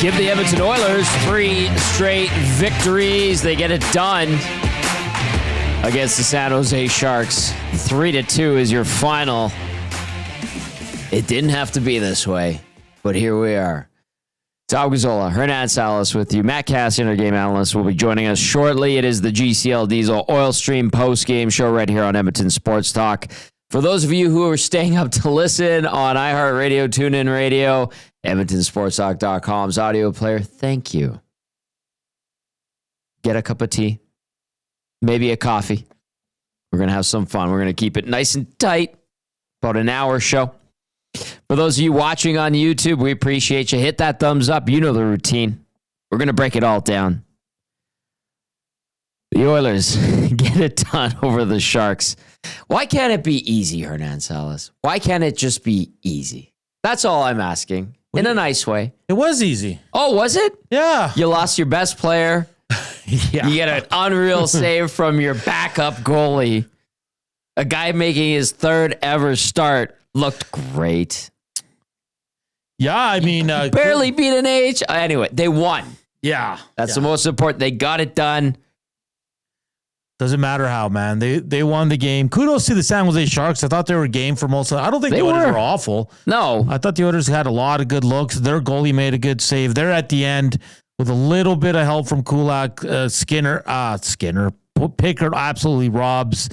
give the Edmonton Oilers 3 straight victories. They get it done against the San Jose Sharks. 3-2 is your final. It didn't have to be this way, but here we are. Tom Gazzola, Hernan Salas with you. Matt Cassian, our game analyst, will be joining us shortly. It is the GCL Diesel Oil Stream post-game show right here on Edmonton Sports Talk. For those of you who are staying up to listen on iHeartRadio, TuneIn Radio, EdmontonSportsTalk.com's audio player, thank you. Get a cup of tea, maybe a coffee. We're going to have some fun. We're going to keep it nice and tight, about an hour show. For those of you watching on YouTube, we appreciate you. Hit that thumbs up. You know the routine. We're going to break it all down. The Oilers get it done over the Sharks. Why can't it be easy, Hernan Salas? Why can't it just be easy? That's all I'm asking. In a nice way. It was easy. Oh, was it? Yeah. You lost your best player. Yeah. You get an unreal save from your backup goalie. A guy making his third ever start looked great. Yeah, I mean... barely beat an AH. Anyway, they won. Yeah. That's the most important. They got it done. Doesn't matter how, man. They won the game. Kudos to the San Jose Sharks. I thought they were game for most of it. I don't think the Oilers were awful. No. I thought the Oilers had a lot of good looks. Their goalie made a good save. They're at the end with a little bit of help from Kulak. Pickard absolutely robs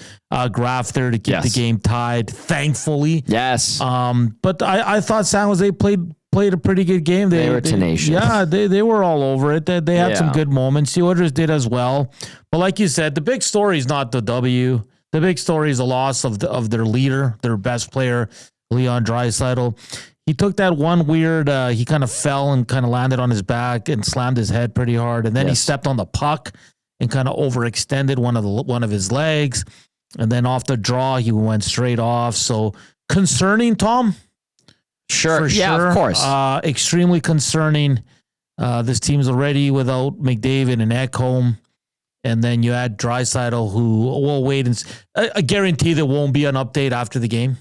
Graf there to keep the game tied, thankfully. Yes. But I thought San Jose played a pretty good game. They were tenacious. They were all over it. They had some good moments. The Oilers did as well. But like you said, the big story is not the W. The big story is the loss of their leader, their best player, Leon Draisaitl. He took that one weird, he kind of fell and kind of landed on his back and slammed his head pretty hard. And then he stepped on the puck and kind of overextended one of his legs. And then off the draw, he went straight off. So concerning, Tom. Sure. Of course. Extremely concerning. This team's already without McDavid and Ekholm. And then you add Draisaitl, who will wait and I guarantee there won't be an update after the game.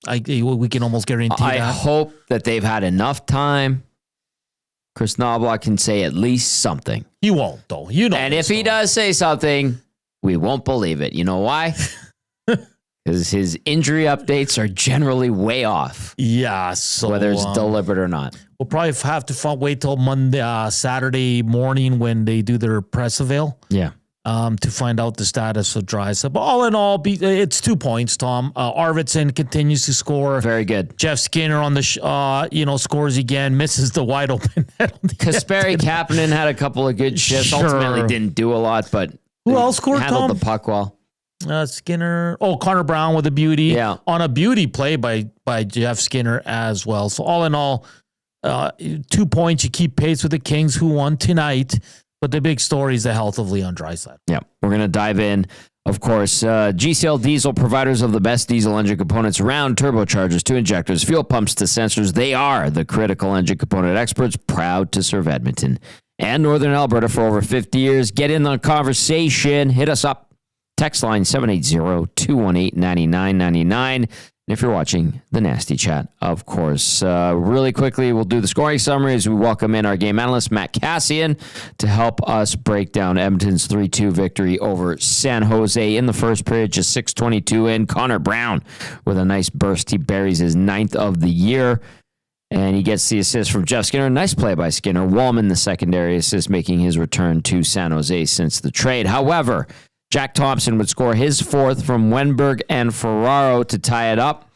We can almost guarantee that. I hope that they've had enough time. Chris Knoblauch can say at least something. He won't, though. You know. And if he does say something, we won't believe it. You know why? Because his injury updates are generally way off. Yeah, so whether it's deliberate or not. We'll probably have to wait till Saturday morning when they do their press avail. Yeah. To find out the status of Draisaitl. But all in all, it's 2 points, Tom. Arvidsson continues to score. Very good. Jeff Skinner on the scores again, misses the wide open net. Kasperi Kapanen had a couple of good shifts. Sure. Ultimately didn't do a lot, but who else scored, handled Tom? the puck well. Skinner. Oh, Connor Brown with a beauty. Yeah. On a beauty play by Jeff Skinner as well. So all in all, 2 points. You keep pace with the Kings, who won tonight. But the big story is the health of Leon Draisaitl. Yeah, we're going to dive in. Of course, GCL Diesel, providers of the best diesel engine components around, turbochargers to injectors, fuel pumps to sensors. They are the critical engine component experts, proud to serve Edmonton and Northern Alberta for over 50 years. Get in the conversation. Hit us up. Text line 780-218-9999. And if you're watching the Nasty Chat, of course. Really quickly, we'll do the scoring summary as we welcome in our game analyst, Matt Cassian, to help us break down Edmonton's 3-2 victory over San Jose in the first period, just 6:22 in. Connor Brown with a nice burst. He buries his 9th of the year, and he gets the assist from Jeff Skinner. Nice play by Skinner. Wallman, the secondary assist, making his return to San Jose since the trade. However, Jack Thompson would score his 4th from Wenberg and Ferraro to tie it up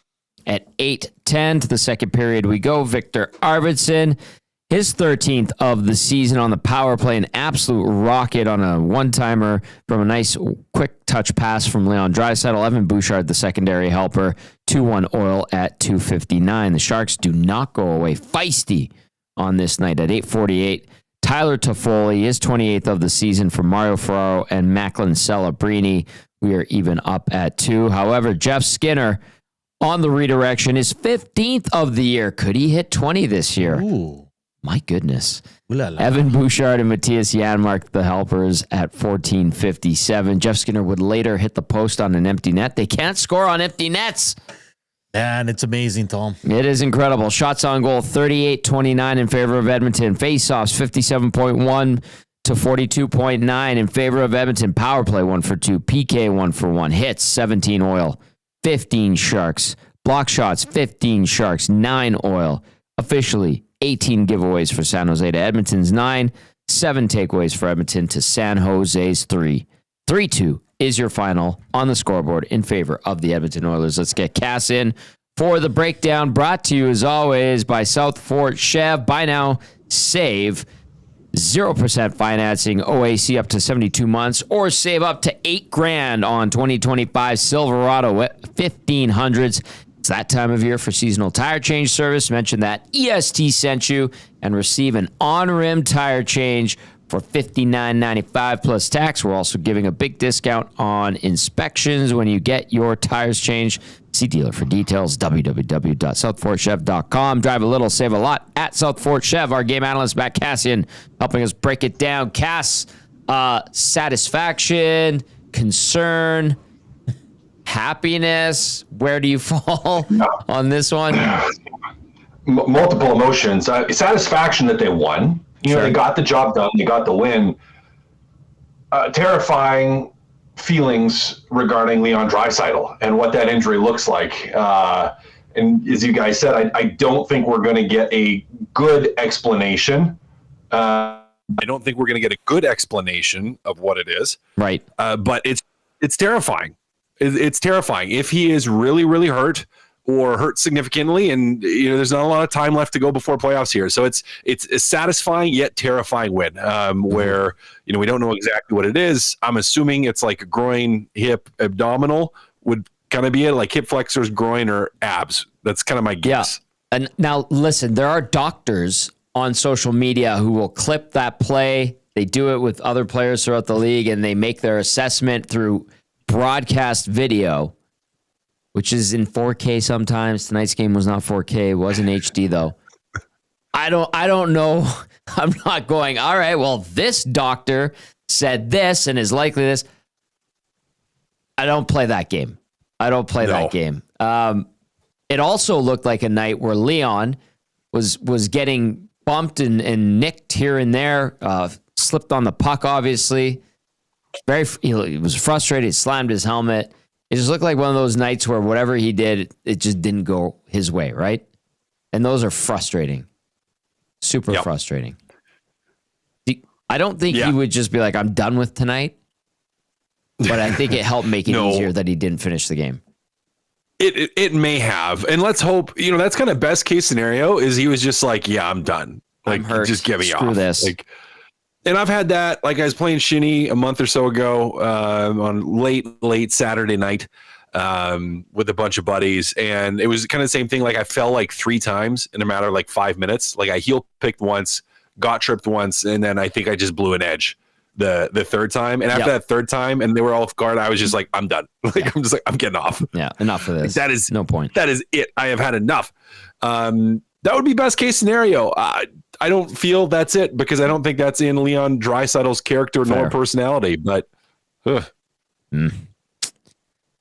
at 8:10. To the second period we go. Victor Arvidsson, his 13th of the season on the power play, an absolute rocket on a one-timer from a nice quick touch pass from Leon Draisaitl. Evan Bouchard, the secondary helper, 2-1 Oil at 2:59. The Sharks do not go away feisty on this night at 8:48. Tyler Toffoli, his 28th of the season for Mario Ferraro and Macklin Celebrini. We are even up at 2. However, Jeff Skinner on the redirection, his 15th of the year. Could he hit 20 this year? Ooh. My goodness. Ooh-la-la. Evan Bouchard and Matthias Janmark, the helpers, at 14:57. Jeff Skinner would later hit the post on an empty net. They can't score on empty nets. Man, it's amazing, Tom. It is incredible. Shots on goal, 38-29 in favor of Edmonton. Faceoffs, 57.1 to 42.9 in favor of Edmonton. Power play, 1 for 2. PK, 1 for 1. Hits, 17 Oil, 15 Sharks. Block shots, 15 Sharks, 9 Oil. Officially, 18 giveaways for San Jose to Edmonton's 9. 7 takeaways for Edmonton to San Jose's 3. 3-2 is your final on the scoreboard in favor of the Edmonton Oilers. Let's get Cass in for the breakdown, brought to you as always by South Fort Chev. Buy now, save 0% financing, OAC up to 72 months, or save up to $8,000 on 2025 Silverado 1500s. It's that time of year for seasonal tire change service. Mention that EST sent you and receive an on-rim tire change for $59.95 plus tax. We're also giving a big discount on inspections when you get your tires changed. See dealer for details, www.southfortchev.com. Drive a little, save a lot at South Fort Chev. Our game analyst, Matt Cassian, helping us break it down. Cass, satisfaction, concern, happiness. Where do you fall on this one? Multiple emotions. Satisfaction that they won. They got the job done. They got the win. Terrifying feelings regarding Leon Draisaitl and what that injury looks like. And as you guys said, I don't think we're going to get a good explanation. I don't think we're going to get a good explanation of what it is. Right. But it's terrifying. It's terrifying. If he is really, really hurt, or hurt significantly, and there's not a lot of time left to go before playoffs here. So it's a satisfying yet terrifying win, where we don't know exactly what it is. I'm assuming it's like a groin, hip, abdominal would kind of be it, like hip flexors, groin, or abs. That's kind of my guess. Yeah. And now listen, there are doctors on social media who will clip that play. They do it with other players throughout the league, and they make their assessment through broadcast video, which is in 4K sometimes. Tonight's game was not 4K. It was in HD, though. I don't know. I'm not going, all right, well, this doctor said this and is likely this. I don't play that game. That game. It also looked like a night where Leon was getting bumped and nicked here and there, slipped on the puck, obviously. He was frustrated. He slammed his helmet. It just looked like one of those nights where whatever he did, it just didn't go his way, right? And those are frustrating. Super frustrating. I don't think he would just be like, I'm done with tonight. But I think it helped make it easier that he didn't finish the game. It may have. And let's hope, that's kind of best case scenario is he was just like, yeah, I'm done. Like, I'm hurt. Just get me Screw off. This. And I've had that, like I was playing shinny a month or so ago on late Saturday night with a bunch of buddies. And it was kind of the same thing. Like I fell like 3 times in a matter of like 5 minutes. Like I heel picked once, got tripped once, and then I think I just blew an edge the third time. And after that third time, and they were all off guard, I was just like, I'm done. I'm just like, I'm getting off. Yeah, enough of this. That is no point. That is it. I have had enough. That would be best case scenario. I don't feel that's it because I don't think that's in Leon Draisaitl's character nor personality. But all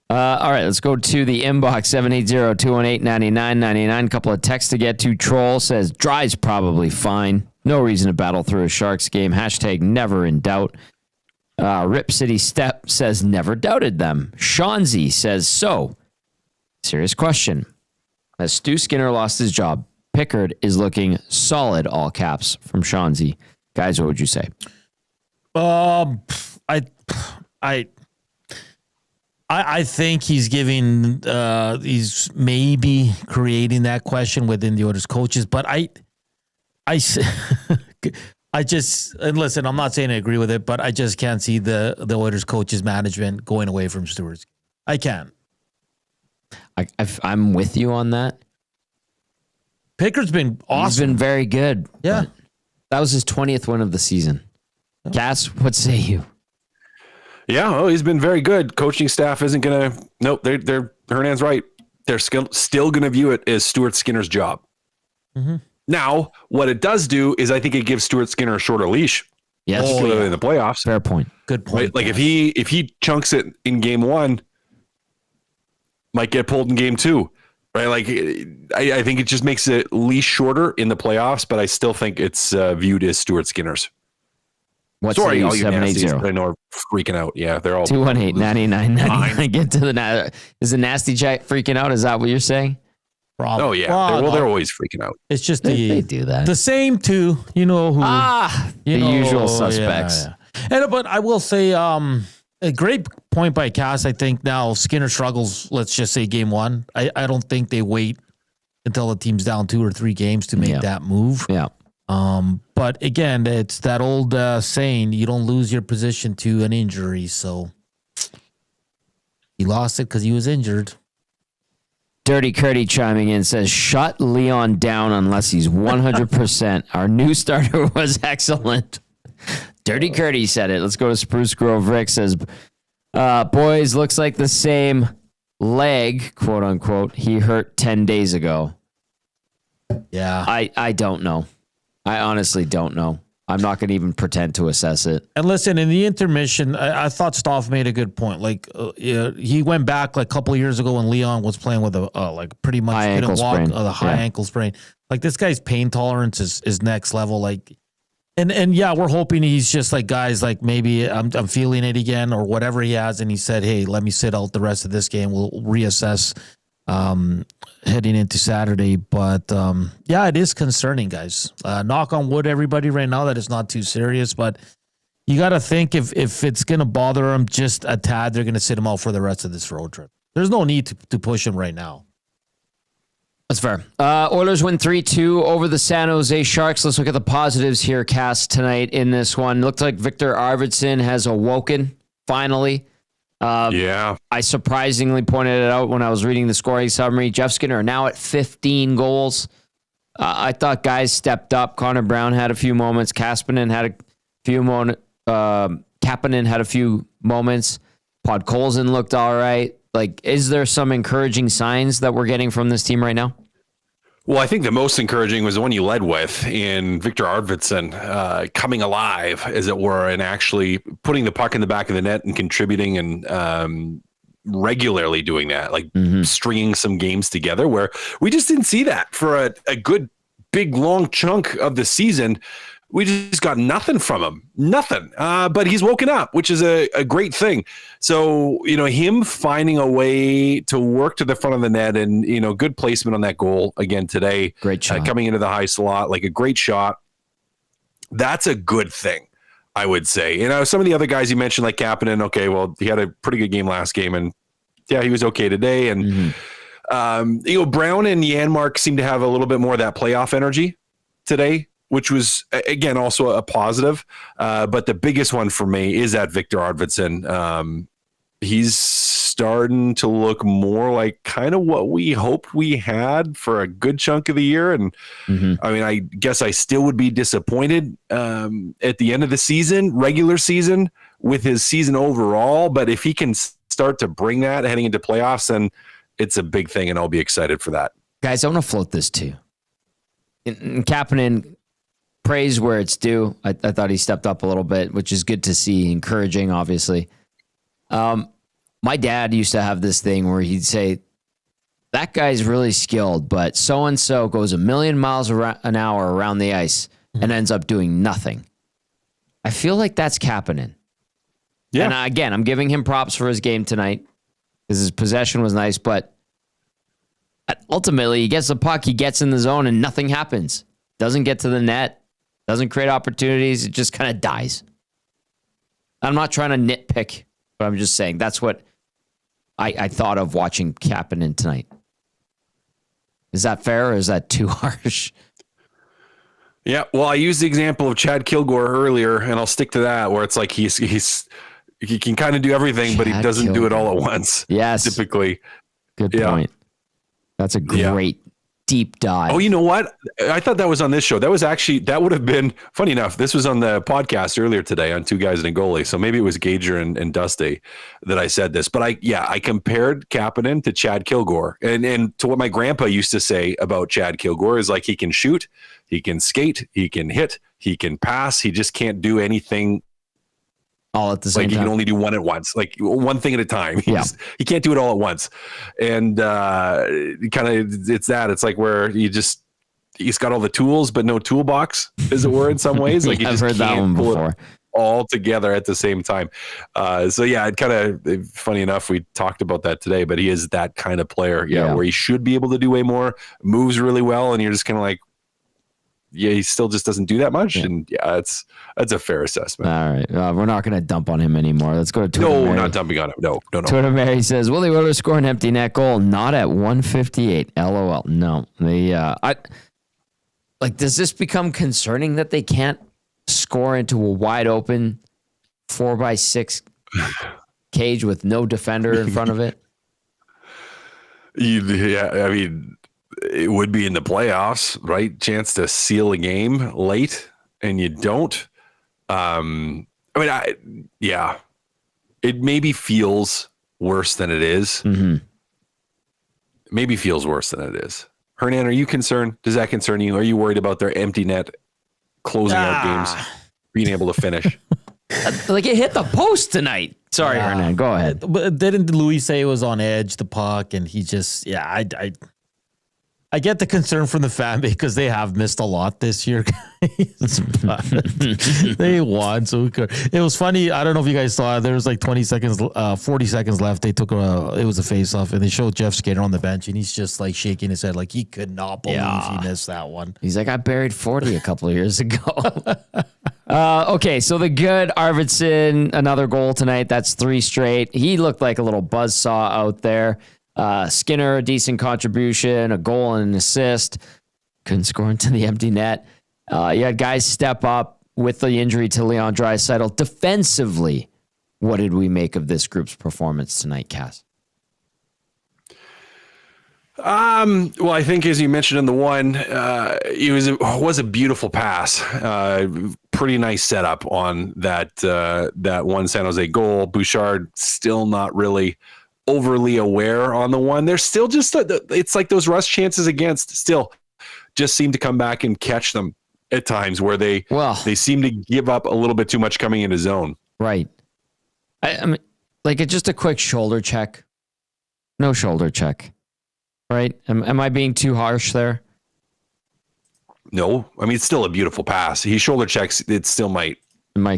right, let's go to the inbox 780-218-9999. A couple of texts to get to. Troll says Dry's probably fine. No reason to battle through a Sharks game. # never in doubt. Rip City Step says never doubted them. Shanzi says so. Serious question. As Stu Skinner lost his job, Pickard is looking solid, all caps, from Shanzi. Guys, what would you say? I think he's giving he's maybe creating that question within the Oilers coaches, but I just, and listen, I'm not saying I agree with it, but I just can't see the Oilers coaches management going away from Stewart's. I can't. I'm with you on that. Pickard's been awesome. He's been very good. Yeah. That was his 20th win of the season. Cass, what say you? Yeah, well, he's been very good. Coaching staff isn't going to, nope, they're Hernan's right. They're still going to view it as Stuart Skinner's job. Mm-hmm. Now, what it does do is I think it gives Stuart Skinner a shorter leash. Yes. Particularly in the playoffs. Fair point. Good point. Right? Like if he chunks it in game 1, might get pulled in game 2. Right, like I think it just makes it leash shorter in the playoffs, but I still think it's viewed as Stuart Skinner's. What's Sorry, the all you nasties, 780? but I know are freaking out. Yeah, they're all 218-9999. Get to the is the nasty chat freaking out? Is that what you're saying? Problem. Oh yeah, well, they're always freaking out. It's just they do that. The same two, you know who? The usual suspects. Yeah. But I will say, a great point by Cass. I think now Skinner struggles. Let's just say game one. I don't think they wait until the team's down 2 or 3 games to make that move. Yeah. But again, it's that old saying: you don't lose your position to an injury. So he lost it because he was injured. Dirty Curdy chiming in says, shut Leon down unless he's 100%. Our new starter was excellent. Dirty Curdy said it. Let's go to Spruce Grove. Rick says, boys, looks like the same leg, quote unquote, he hurt 10 days ago. Yeah. I don't know. I honestly don't know. I'm not going to even pretend to assess it. And listen, in the intermission, I thought Stoff made a good point. Like he went back like a couple of years ago when Leon was playing with a like pretty much high couldn't walk, sprain. High ankle sprain. Like this guy's pain tolerance is next level. Like, and yeah, we're hoping he's just like guys like maybe I'm feeling it again or whatever he has, and he said, hey, let me sit out the rest of this game. We'll reassess heading into Saturday. But yeah, it is concerning, guys. Knock on wood, everybody, right now that it's not too serious. But you got to think if it's going to bother him just a tad, they're going to sit him out for the rest of this road trip. There's no need to push him right now. That's fair. Oilers win 3-2 over the San Jose Sharks. Let's look at the positives here, Cass, tonight in this one. Looks like Victor Arvidsson has awoken, finally. Yeah. I surprisingly pointed it out when I was reading the scoring summary. Jeff Skinner now at 15 goals. I thought guys stepped up. Connor Brown had a few moments. Kapanen had a few moments. Kapanen had a few moments. Podkolzin looked all right. Like, is there some encouraging signs that we're getting from this team right now? Well, I think the most encouraging was the one you led with in Victor Arvidsson coming alive, as it were, and actually putting the puck in the back of the net and contributing and regularly doing that, like stringing some games together where we just didn't see that for a good, big, long chunk of the season. We just got nothing from him, nothing. But he's woken up, which is a great thing. So, him finding a way to work to the front of the net and, good placement on that goal again today. Great shot. Coming into the high slot, like a great shot. That's a good thing, I would say. Some of the other guys you mentioned, like Kapanen, okay, well, he had a pretty good game last game, and yeah, he was okay today. And, Brown and Janmark seem to have a little bit more of that playoff energy today, which was, again, also a positive. But the biggest one for me is that Victor Arvidsson. He's starting to look more like kind of what we hoped we had for a good chunk of the year. And I mean, I guess I still would be disappointed at the end of the season, regular season, with his season overall. But if he can start to bring that heading into playoffs, then it's a big thing, and I'll be excited for that. Guys, I want to float this too. In Kapanen, praise where it's due. I thought he stepped up a little bit, which is good to see, encouraging, obviously. My dad used to have this thing where he'd say, that guy's really skilled, but so-and-so goes 1,000,000 miles an hour around the ice and ends up doing nothing. I feel like that's Kapanen. Yeah. And again, I'm giving him props for his game tonight because his possession was nice, but ultimately he gets the puck, he gets in the zone, and nothing happens. Doesn't get to the net. Doesn't create opportunities. It just kind of dies. I'm not trying to nitpick, but I'm just saying that's what I thought of watching Kapanen tonight. Is that fair or is that too harsh? Yeah, well, I used the example of Chad Kilgore earlier, and I'll stick to that, where it's like he can kind of do everything, but he doesn't do it all at once. Yes. Typically. Good point. That's a great deep dive. Oh, you know what? I thought that was on this show. That would have been, funny enough, this was on the podcast earlier today on Two Guys and a Goalie. So maybe it was Gager and Dusty that I said this. But I compared Kapanen to Chad Kilgore. And to what my grandpa used to say about Chad Kilgore is like, he can shoot, he can skate, he can hit, he can pass. He just can't do anything all at the same time. time. You can only do one at once, like one thing at a time. He can't do it all at once. And it's like where he's got all the tools, but no toolbox, as it were, in some ways. Like I've heard that one before. All together at the same time. It kind of funny enough, we talked about that today, but he is that kind of player, where he should be able to do way more, moves really well, and you're just kind of like, he still just doesn't do that much. And that's a fair assessment. All right. We're not going to dump on him anymore. Let's go to Twitter. No, Mary. not dumping on him. No. Twitter Mary says, Willie Wheeler score an empty net goal, not at 158. LOL. No. Does this become concerning that they can't score into a wide open 4x6 cage with no defender in front of it? Yeah, I mean, it would be in the playoffs, right? Chance to seal a game late, and you don't. It maybe feels worse than it is. Mm-hmm. Maybe feels worse than it is. Hernan, are you concerned? Does that concern you? Are you worried about their empty net closing out games, being able to finish? Like it hit the post tonight. Sorry, Hernan, go ahead. But didn't Louis say it was on edge, the puck, and he just, I get the concern from the fan base because they have missed a lot this year, guys. They won, so it was funny. I don't know if you guys saw it. There was like 40 seconds left. They took it was a face-off, and they showed Jeff Skater on the bench, and he's just like shaking his head like he could not believe he missed that one. He's like, I buried 40 a couple of years ago. Okay, so the good Arvidsson, another goal tonight. That's 3 straight. He looked like a little buzzsaw out there. Skinner, a decent contribution, a goal and an assist. Couldn't score into the empty net. You had guys step up with the injury to Leon Draisaitl. Defensively, what did we make of this group's performance tonight, Cass? Well, I think as you mentioned in the one, it was a beautiful pass. Pretty nice setup on that one San Jose goal. Bouchard still not really overly aware on the one. There's still just it's like those rush chances against still just seem to come back and catch them at times where they seem to give up a little bit too much coming into zone. Right. I mean, like it's just a quick shoulder check. No shoulder check. Right? Am I being too harsh there? No. I mean, it's still a beautiful pass. He shoulder checks. It still might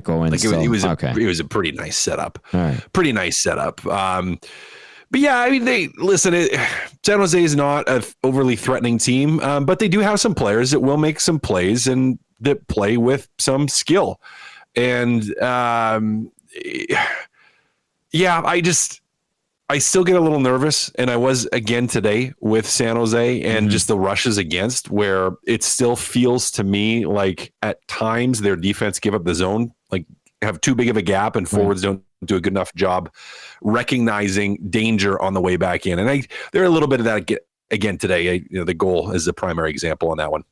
go in. Like it was a pretty nice setup. All right. Pretty nice setup. But yeah, I mean, San Jose is not an overly threatening team, but they do have some players that will make some plays and that play with some skill. And I still get a little nervous, and I was again today with San Jose and just the rushes against, where it still feels to me like at times their defense give up the zone, like have too big of a gap, and forwards don't do a good enough job recognizing danger on the way back in. And there are a little bit of that again today. The goal is the primary example on that one.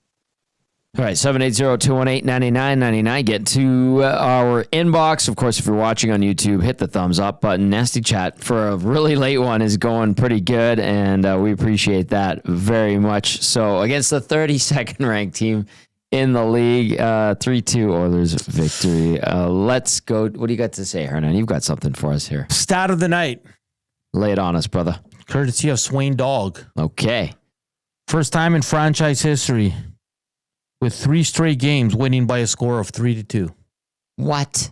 All right, 780-218-9999. Get to our inbox. Of course, if you're watching on YouTube, hit the thumbs up button. Nasty Chat for a really late one is going pretty good, and we appreciate that very much. So against the 32nd ranked team in the league, 3-2 Oilers victory. Let's go. What do you got to say, Hernan? You've got something for us here. Stat of the night. Lay it on us, brother. Courtesy of Swain Dog. Okay. First time in franchise history with 3 straight games winning by a score of 3-2. What?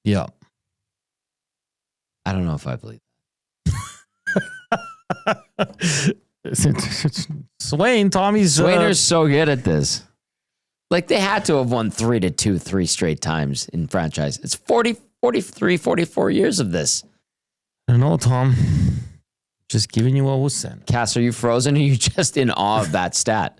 Yeah. I don't know if I believe that. Swainer's so good at this. Like they had to have won 3-2 3 straight times in franchise. It's 43, 44 years of this. I don't know, Tom. Just giving you what was sent. Cass, are you frozen or are you just in awe of that stat?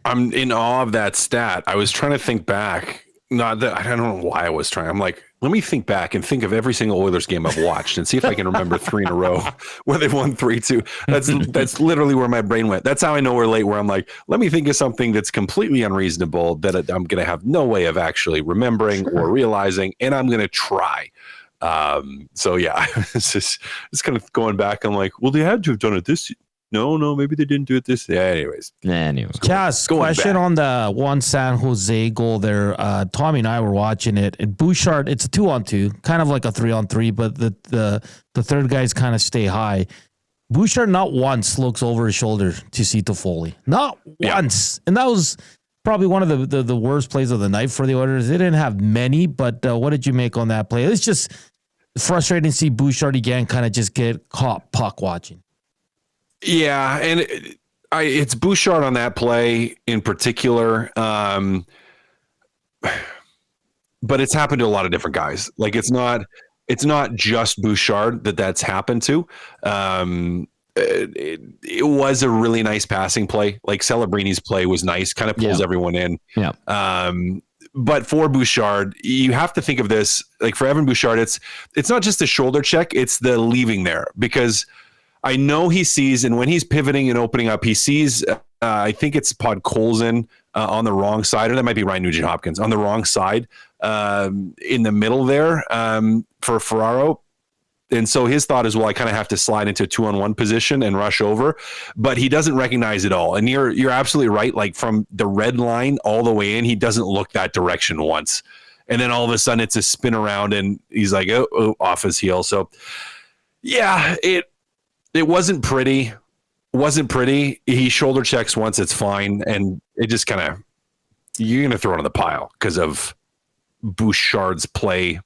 I'm in awe of that stat. I was trying to think back. I don't know why I was trying. I'm like, let me think back and think of every single Oilers game I've watched and see if I can remember 3 in a row where they won 3-2. That's literally where my brain went. That's how I know we're late, where I'm like, let me think of something that's completely unreasonable that I'm going to have no way of actually remembering or realizing, and I'm going to try. So yeah, it's kind of going back. I'm like, well, they had to have done it this no, maybe they didn't do it this. Yeah, anyways. Cass, question on the one San Jose goal there. Tommy and I were watching it, and Bouchard, it's a 2-on-2, kind of like a 3-on-3, but the third guys kind of stay high. Bouchard not once looks over his shoulder to see Toffoli. Not once. And that was probably one of the worst plays of the night for the Oilers. They didn't have many, but what did you make on that play? It's just frustrating to see Bouchard again kind of just get caught puck watching. Yeah, and it's Bouchard on that play in particular. But it's happened to a lot of different guys. Like it's not just Bouchard that's happened to. It was a really nice passing play. Like Celebrini's play was nice, kind of pulls everyone in. Yeah. But for Bouchard, you have to think of this, like for Evan Bouchard, it's not just the shoulder check, it's the leaving there, because I know he sees, and when he's pivoting and opening up, he sees, I think it's Podkolzin on the wrong side, or that might be Ryan Nugent-Hopkins on the wrong side in the middle there for Ferraro. And so his thought is, well, I kind of have to slide into a 2-on-1 position and rush over, but he doesn't recognize it all. And you're absolutely right. Like from the red line all the way in, he doesn't look that direction once. And then all of a sudden it's a spin around and he's like, oh, off his heel. So yeah, it wasn't pretty. He shoulder checks once, it's fine. And it just kind of, you're going to throw it on the pile because of Bouchard's play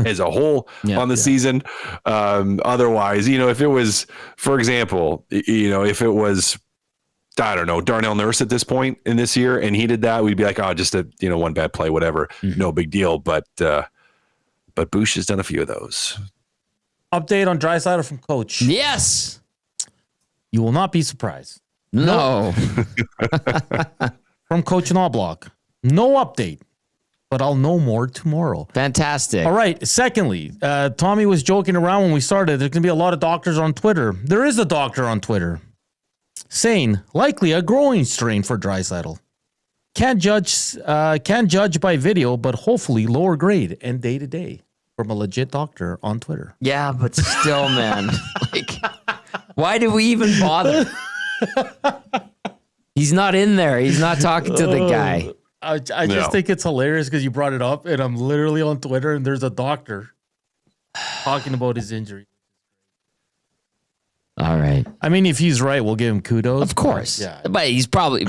as a whole on the season. Otherwise, if it was, for example, if it was, I don't know, Darnell Nurse at this point in this year, and he did that, we'd be like, oh, just a, one bad play, whatever. No big deal. But Bouch has done a few of those. Update on Draisaitl from Coach. Yes. You will not be surprised. No. From Coach Knoblauch. No update. But I'll know more tomorrow. Fantastic. All right. Secondly, Tommy was joking around when we started. There's going to be a lot of doctors on Twitter. There is a doctor on Twitter saying likely a growing strain for Draisaitl. Can't judge by video, but hopefully lower grade and day to day from a legit doctor on Twitter. Yeah, but still, man, like, why do we even bother? He's not in there. He's not talking to the guy. I just think it's hilarious because you brought it up, and I'm literally on Twitter, and there's a doctor talking about his injury. All right. I mean, if he's right, we'll give him kudos. Of course. Yeah. But he's probably...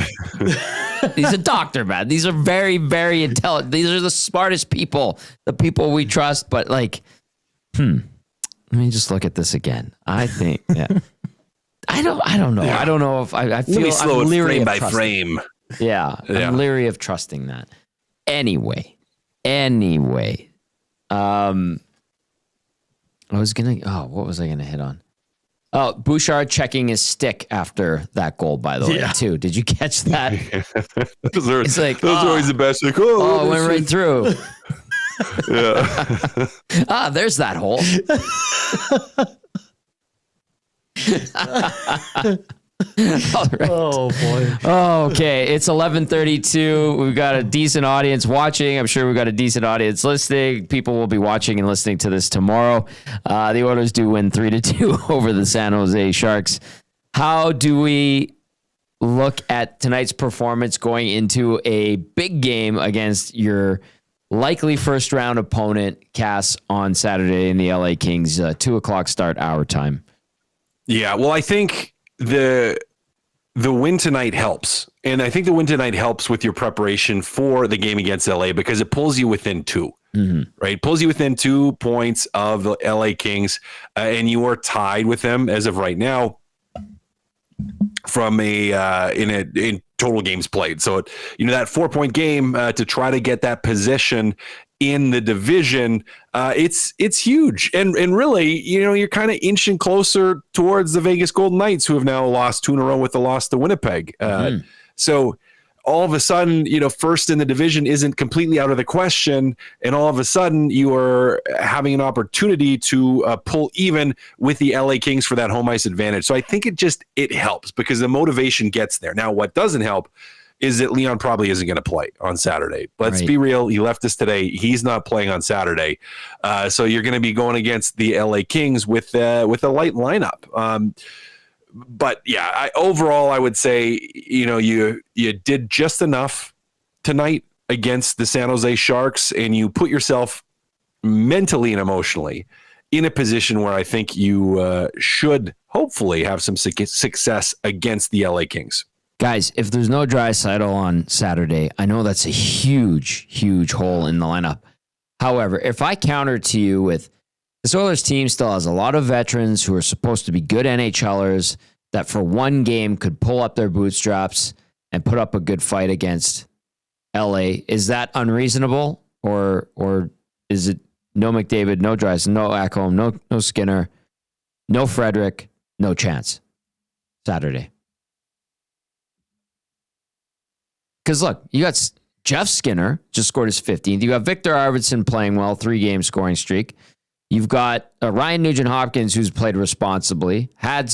he's a doctor, man. These are very, very intelligent. These are the smartest people, the people we trust. But like, let me just look at this again. I think, I don't know. Yeah. I don't know if I feel I'm leery frame by trusting. frame. Yeah, I'm leery of trusting that. Anyway, what was I gonna hit on? Oh, Bouchard checking his stick after that goal, by the way, too. Did you catch that? those are always the best. Like, it went right through. Yeah. There's that hole. All right. Oh boy. Okay, it's 11:32. We've got a decent audience watching. I'm sure we've got a decent audience listening. People will be watching and listening to this tomorrow. The Oilers do win 3-2 over the San Jose Sharks. How do we look at tonight's performance going into a big game against your likely first round opponent, Cass, on Saturday in the LA Kings, 2:00 start our time? Yeah, well, I think the win tonight helps. And I think the win tonight helps with your preparation for the game against LA because it pulls you within 2, right? Pulls you within 2 points of the LA Kings, and you are tied with them as of right now from in total games played. So, that 4-point game to try to get that position in the division, it's huge. And really, you're kind of inching closer towards the Vegas Golden Knights, who have now lost 2 in a row with the loss to Winnipeg. So all of a sudden, first in the division isn't completely out of the question. And all of a sudden you are having an opportunity to pull even with the LA Kings for that home ice advantage. So I think it helps because the motivation gets there. Now, what doesn't help is that Leon probably isn't going to play on Saturday. Let's be real. He left us today. He's not playing on Saturday. So you're going to be going against the LA Kings with a light lineup. But yeah, overall, I would say, you did just enough tonight against the San Jose Sharks, and you put yourself mentally and emotionally in a position where I think you should hopefully have some success against the LA Kings. Guys, if there's no Draisaitl on Saturday, I know that's a huge, huge hole in the lineup. However, if I counter to you with this Oilers team still has a lot of veterans who are supposed to be good NHLers that for one game could pull up their bootstraps and put up a good fight against LA. Is that unreasonable? Or is it no McDavid, no Draisaitl, no Ekholm, no Skinner, no Frederick, no chance Saturday? Because look, you got Jeff Skinner just scored his 15th. You got Victor Arvidsson playing well, 3-game scoring streak. You've got Ryan Nugent-Hopkins, who's played responsibly, had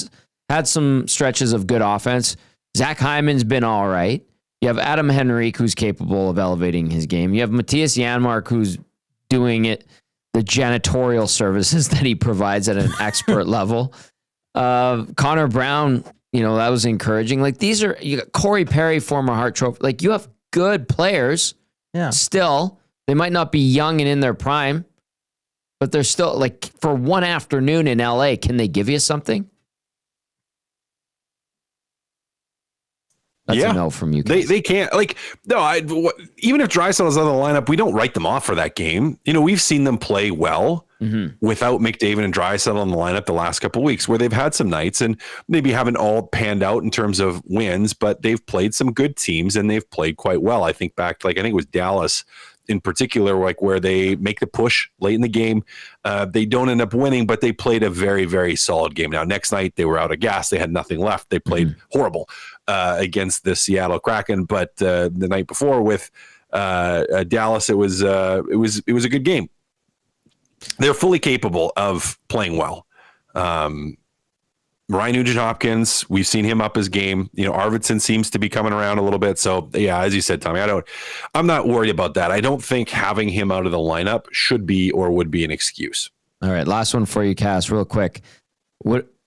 some stretches of good offense. Zach Hyman's been all right. You have Adam Henrique, who's capable of elevating his game. You have Matthias Janmark, who's doing it, the janitorial services that he provides at an expert level. Connor Brown, that was encouraging. Like you got Corey Perry, former Hart Trophy. Like you have good players. Yeah. Still, they might not be young and in their prime, but they're still like for one afternoon in LA. Can they give you something? That's a no from you guys. They can't. Even if Draisaitl is on the lineup, we don't write them off for that game. We've seen them play well without McDavid and Draisaitl on the lineup the last couple of weeks, where they've had some nights and maybe haven't all panned out in terms of wins, but they've played some good teams and they've played quite well. I think back to I think it was Dallas in particular, where they make the push late in the game. They don't end up winning, but they played a very, very solid game. Now, next night they were out of gas. They had nothing left. They played horrible against the Seattle Kraken. But the night before with Dallas, it was a good game. They're fully capable of playing well. Ryan Nugent-Hopkins, we've seen him up his game. Arvidsson seems to be coming around a little bit. So yeah, as you said, Tommy, I'm not worried about that. I don't think having him out of the lineup should be or would be an excuse. All right. Last one for you, Cass, real quick.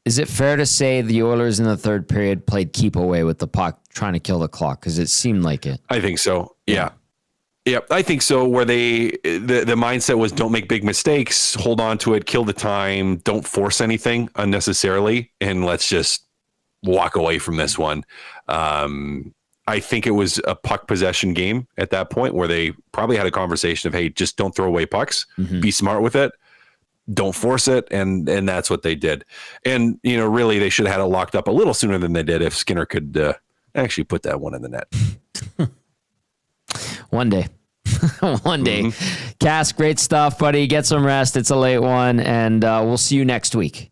Is it fair to say the Oilers in the third period played keep away with the puck, trying to kill the clock? Because it seemed like it. I think so. Yeah. Yeah, I think so. Where the mindset was don't make big mistakes, hold on to it, kill the time, don't force anything unnecessarily, and let's just walk away from this one. I think it was a puck possession game at that point where they probably had a conversation of, hey, just don't throw away pucks, be smart with it, don't force it, and that's what they did. And really, they should have had it locked up a little sooner than they did if Skinner could actually put that one in the net. One day. One day. Cass, great stuff, buddy. Get some rest. It's a late one, and we'll see you next week.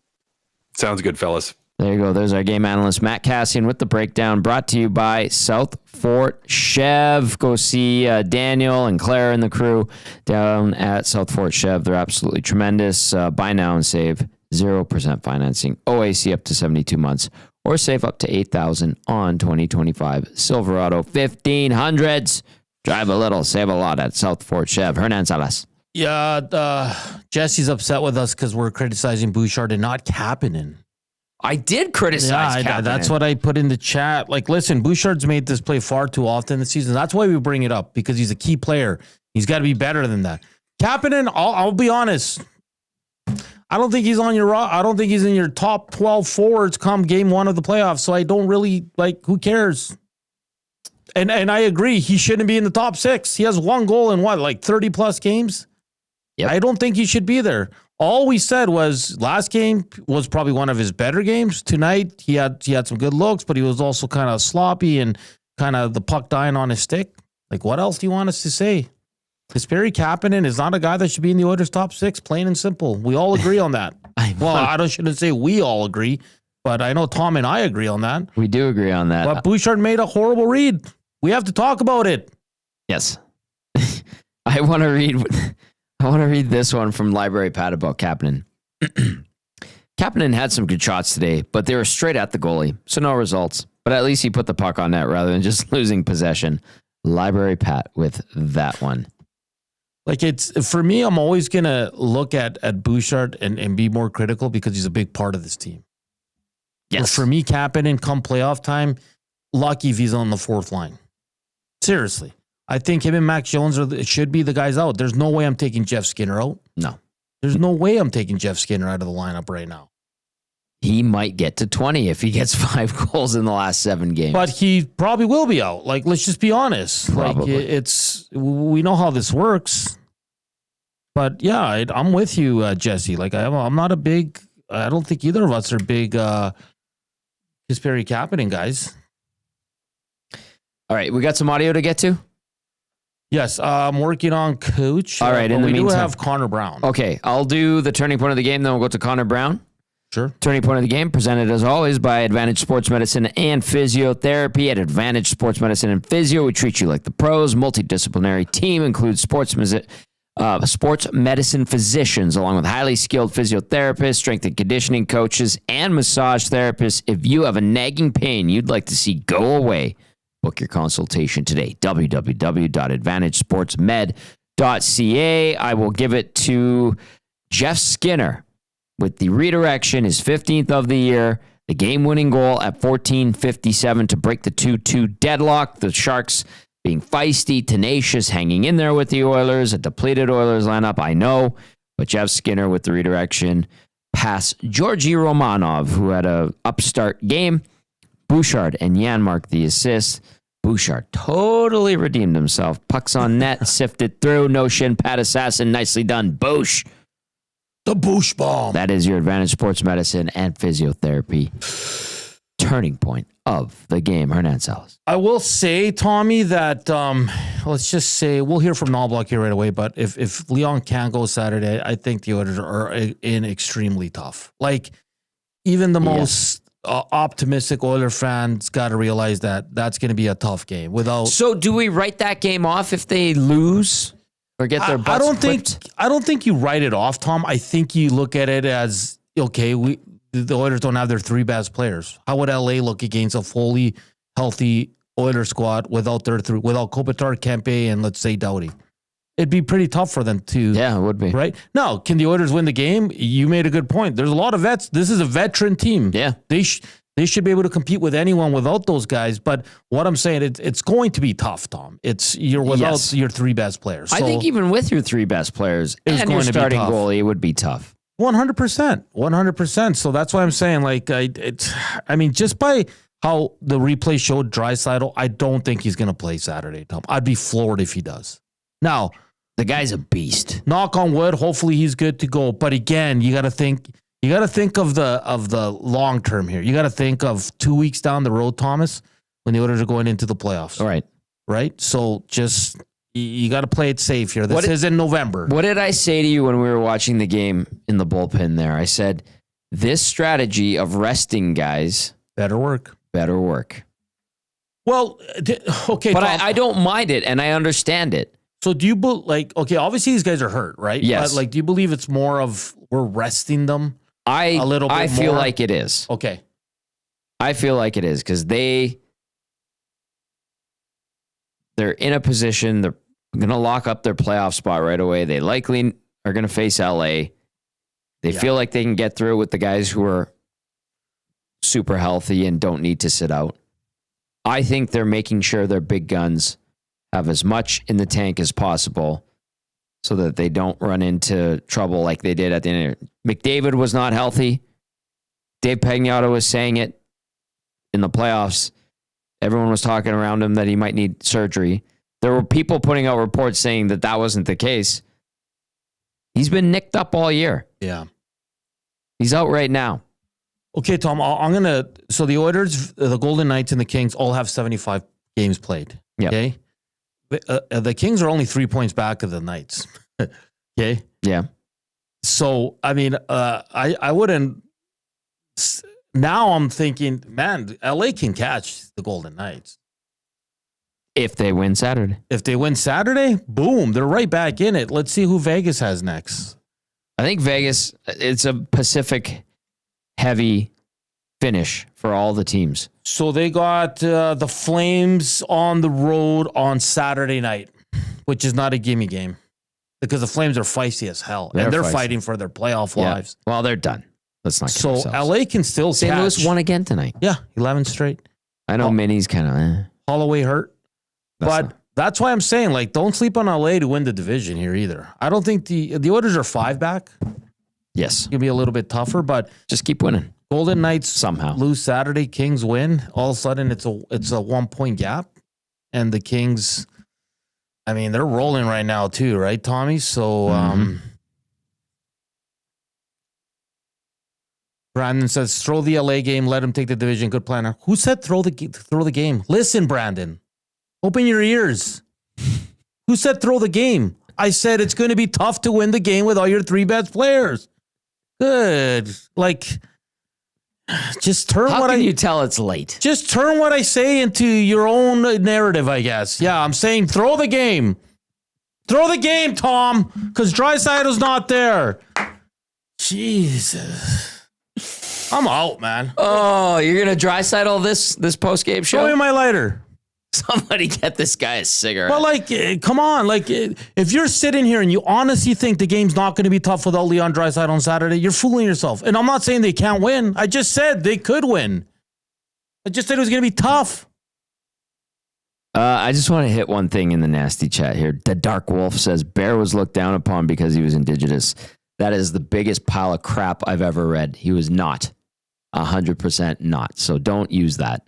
Sounds good, fellas. There you go. There's our game analyst, Matt Cassian, with the breakdown brought to you by South Fort Chev. Go see Daniel and Claire and the crew down at South Fort Chev. They're absolutely tremendous. Buy now and save 0% financing, OAC up to 72 months, or save up to $8,000 on 2025 Silverado 1500s. Drive a little, save a lot at South Fort Chev. Hernan Salas. Yeah, Jesse's upset with us because we're criticizing Bouchard and not Kapanen. I did criticize Kapanen. That's what I put in the chat. Listen, Bouchard's made this play far too often this season. That's why we bring it up, because he's a key player. He's got to be better than that. Kapanen, I'll be honest. I don't think he's on your. I don't think he's in your top 12 forwards come game one of the playoffs. So I don't really who cares? And I agree, he shouldn't be in the top 6. He has one goal in 30 plus games. Yep. I don't think he should be there. All we said was last game was probably one of his better games. Tonight he had some good looks, but he was also kind of sloppy and kind of the puck dying on his stick. What else do you want us to say? Kasperi Kapanen is not a guy that should be in the Oilers top 6, plain and simple. We all agree on that. I shouldn't say we all agree, but I know Tom and I agree on that. We do agree on that. But Bouchard made a horrible read. We have to talk about it. Yes. I want to read this one from Library Pat about Kapanen. Kapanen had some good shots today, but they were straight at the goalie, so no results. But at least he put the puck on net rather than just losing possession. Library Pat with that one. It's for me, I'm always going to look at Bouchard and be more critical because he's a big part of this team. Yes. For me, Kapanen come playoff time, lucky if he's on the fourth line. Seriously. I think him and Max Jones should be the guys out. There's no way I'm taking Jeff Skinner out. No. There's no way I'm taking Jeff Skinner out of the lineup right now. He might get to 20 if he gets 5 goals in the last 7 games. But he probably will be out. Like, let's just be honest. Probably. Like, we know how this works. But yeah, I'm with you, Jesse. Like, I'm not a big. I don't think either of us are big Kasperi Kapanen guys. All right, we got some audio to get to. Yes, I'm working on coach. All right, in the we do meantime- have Connor Brown. Okay, I'll do the turning point of the game, then we'll go to Connor Brown. Sure. Turning point of the game, presented as always by Advantage Sports Medicine and Physiotherapy. At Advantage Sports Medicine and Physio, we treat you like the pros. Multidisciplinary team includes sports medicine physicians, along with highly skilled physiotherapists, strength and conditioning coaches, and massage therapists. If you have a nagging pain you'd like to see go away, book your consultation today. www.advantagesportsmed.ca. I will give it to Jeff Skinner with the redirection, his 15th of the year, the game-winning goal at 14:57 to break the 2-2 deadlock. The Sharks being feisty, tenacious, hanging in there with the Oilers, a depleted Oilers lineup, I know, but Jeff Skinner with the redirection past Georgi Romanov, who had a upstart game. Bouchard and Janmark the assist. Bouchard totally redeemed himself. Pucks on net, sifted through, no shin pad assassin, nicely done. Bouch. The Boosh Bomb. That is your Advantage Sports Medicine and Physiotherapy turning point of the game. Hernan Salas. I will say, Tommy, that let's just say we'll hear from Knoblauch here right away. But if Leon can't go Saturday, I think the Oilers are in extremely tough. Like, even the most optimistic Oiler fans got to realize that that's going to be a tough game. So, do we write that game off if they lose or get their butts whipped? I don't think you write it off, Tom. I think you look at it as okay. The Oilers don't have their 3 best players. How would LA look against a fully healthy Oilers squad without Kopitar, Kempe, and let's say Doughty? It'd be pretty tough for them to. Yeah, it would be. Right? Now, can the Oilers win the game? You made a good point. There's a lot of vets. This is a veteran team. Yeah. They should be able to compete with anyone without those guys. But what I'm saying, it's going to be tough, Tom. You're without your 3 best players. So I think even with your 3 best players It's and going your to be starting tough. goalie, it would be tough. 100%. So that's why I'm saying, like, just by how the replay showed Draisaitl, I don't think he's going to play Saturday, Tom. I'd be floored if he does. Now, The guy's a beast. knock on wood, hopefully he's good to go. But again, you got to think of the long term here. You got to think of 2 weeks down the road, Thomas, when the Oilers are going into the playoffs. All right. Right? So just you got to play it safe here. This is in November. What did I say to you when we were watching the game in the bullpen there? I said, this strategy of resting guys Better work. Well, okay, But Tom, I don't mind it, and I understand it. so do you okay, obviously these guys are hurt, right? Yes. But do you believe it's more of we're resting them? I little bit feel more? like it is. Okay. I feel like it is because they're in a position, they're going to lock up their playoff spot right away. They likely are going to face LA. They feel like they can get through with the guys who are super healthy and don't need to sit out. I think they're making sure their big guns have as much in the tank as possible so that they don't run into trouble like they did at the end. McDavid was not healthy. Dave Pagnotta was saying it in the playoffs. Everyone was talking around him that he might need surgery. There were people putting out reports saying that wasn't the case. He's been nicked up all year. Yeah. He's out right now. Okay, Tom, so the Oilers, the Golden Knights, and the Kings all have 75 games played. Yep. Okay. The Kings are only 3 points back of the Knights. Okay. Yeah. So, I wouldn't. Now I'm thinking, man, LA can catch the Golden Knights. If they win Saturday. If they win Saturday, boom, they're right back in it. Let's see who Vegas has next. I think Vegas, it's a Pacific heavy finish for all the teams. So they got the Flames on the road on Saturday night, which is not a gimme game because the Flames are feisty as hell. They're and they're feisty. fighting for their playoff lives. Well, they're done. Let's not. So LA can still St. Louis won again tonight. Yeah, 11 straight. I know Minnie's kind of. Holloway hurt, that's why I'm saying, like, don't sleep on LA to win the division here either. I don't think the Oilers are 5 back. Yes, It'll be a little bit tougher, but just keep winning. Golden Knights somehow lose Saturday. Kings win. All of a sudden, it's a 1-point gap, and the Kings. I mean, they're rolling right now too, right, Tommy? So, Brandon says, throw the LA game, let him take the division. Good plan. Who said throw the game? Listen, Brandon, open your ears. Who said throw the game? I said it's going to be tough to win the game with all your 3 best players. Good. Like, just turn How can you tell it's late? Just turn what I say into your own narrative, I guess. Yeah, I'm saying throw the game. Throw the game, Tom, because Draisaitl's not there. Jesus. I'm out, man. Oh, you're going to Draisaitl this post-game show? Show me my lighter. Somebody get this guy a cigarette. Well, like, come on. Like, if you're sitting here and you honestly think the game's not going to be tough without Leon Draisaitl on Saturday, you're fooling yourself. And I'm not saying they can't win. I just said they could win. I just said it was going to be tough. I just want to hit one thing in the nasty chat here. The Dark Wolf says Bear was looked down upon because he was Indigenous. That is the biggest pile of crap I've ever read. He was not. 100% not. So don't use that.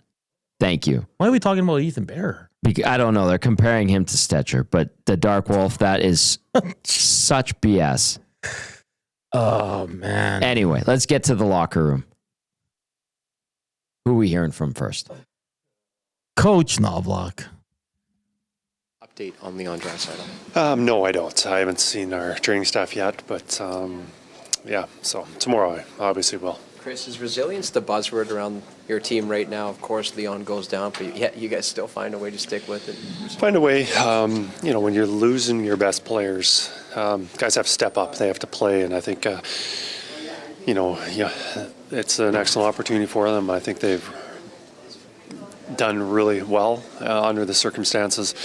Thank you. Why are we talking about Ethan Bear? I don't know. They're comparing him to Stetcher, but the Dark Wolf, that is such BS. Oh, man. Anyway, let's get to the locker room. Who are we hearing from first? Coach Knoblauch. Update on Leon Draisaitl? No, I don't. I haven't seen our training staff yet, but yeah, so tomorrow I obviously will. Chris, is resilience the buzzword around your team right now? Of course, Leon goes down, but yet you guys still find a way to stick with it. Find a way. When you're losing your best players, guys have to step up. They have to play, and I think, it's an excellent opportunity for them. I think they've done really well under the circumstances.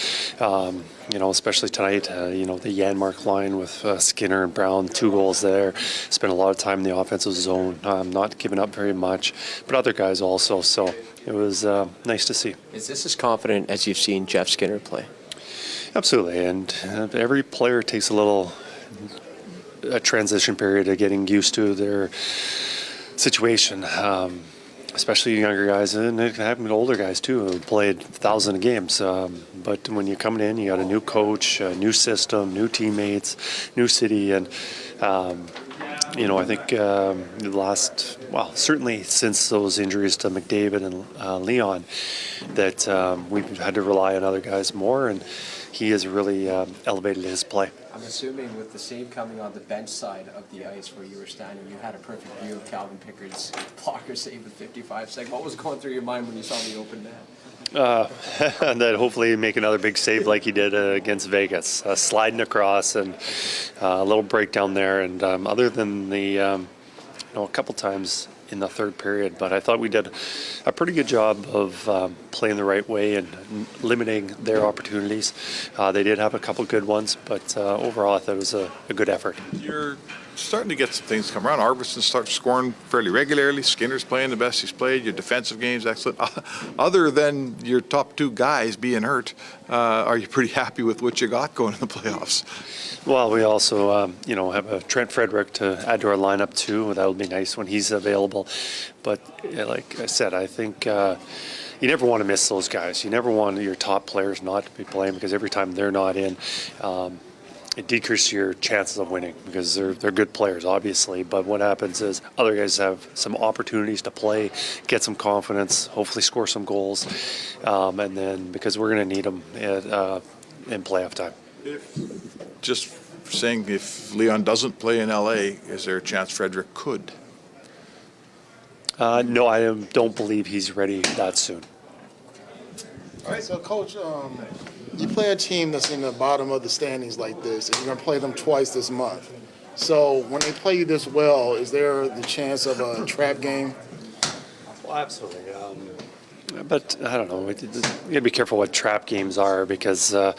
Especially tonight, the Janmark line with Skinner and Brown, 2 goals there. Spent a lot of time in the offensive zone, not giving up very much, but other guys also. So it was nice to see. Is this as confident as you've seen Jeff Skinner play? Absolutely, and every player takes a transition period of getting used to their situation. Especially younger guys, and it can happen to older guys too, who played 1,000 games. But when you're coming in, you got a new coach, a new system, new teammates, new city, and I think certainly since those injuries to McDavid and Leon, that we've had to rely on other guys more, and he has really elevated his play. I'm assuming with the save coming on the bench side of the ice where you were standing, you had a perfect view of Calvin Pickard's blocker save with 55 seconds. What was going through your mind when you saw the open net? And that hopefully make another big save like he did against Vegas, sliding across and a little breakdown there. And other than the, a couple times in the third period, but I thought we did a pretty good job of playing the right way and limiting their opportunities. They did have a couple good ones, but overall I thought it was a good effort. You're starting to get some things come around. Arvidsson starts scoring fairly regularly. Skinner's playing the best he's played. Your defensive game's excellent. Other than your top 2 guys being hurt, are you pretty happy with what you got going in the playoffs? Well, we also, have a Trent Frederick to add to our lineup too. That would be nice when he's available. But like I said, I think you never want to miss those guys. You never want your top players not to be playing, because every time they're not in, it decreases your chances of winning, because they're good players, obviously. But what happens is other guys have some opportunities to play, get some confidence, hopefully score some goals, and then because we're going to need them in playoff time. Just saying, if Leon doesn't play in LA, is there a chance Frederick could? No, I don't believe he's ready that soon. All right, so Coach, you play a team that's in the bottom of the standings like this, and you're going to play them twice this month. So when they play you this well, is there the chance of a trap game? Well, absolutely. But I don't know. You got to be careful what trap games are, because the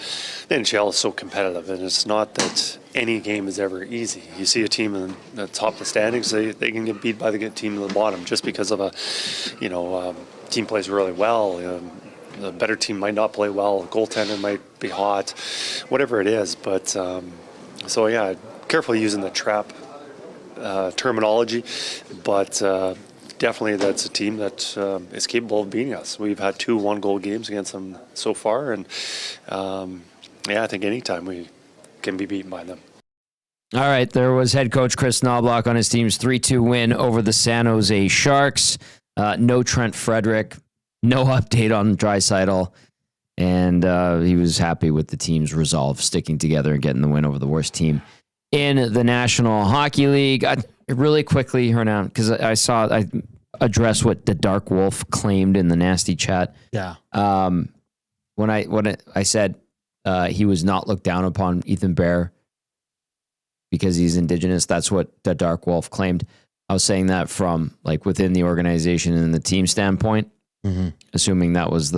NHL is so competitive, and it's not that any game is ever easy. You see a team in the top of the standings, they can get beat by the good team at the bottom just because of team plays really well. The better team might not play well. The goaltender might be hot, whatever it is. But careful using the trap terminology, but definitely that's a team that is capable of beating us. We've had 2 one-goal games against them so far, and I think anytime we can be beaten by them. All right, there was head coach Chris Knoblauch on his team's 3-2 win over the San Jose Sharks. No Trent Frederick, no update on Draisaitl, and he was happy with the team's resolve, sticking together and getting the win over the worst team in the National Hockey League. Really quickly, Hernan, because I addressed what the Dark Wolf claimed in the nasty chat. Yeah. When I said he was not looked down upon, Ethan Bear, because he's Indigenous, that's what the Dark Wolf claimed. I was saying that from like within the organization and the team standpoint, assuming that was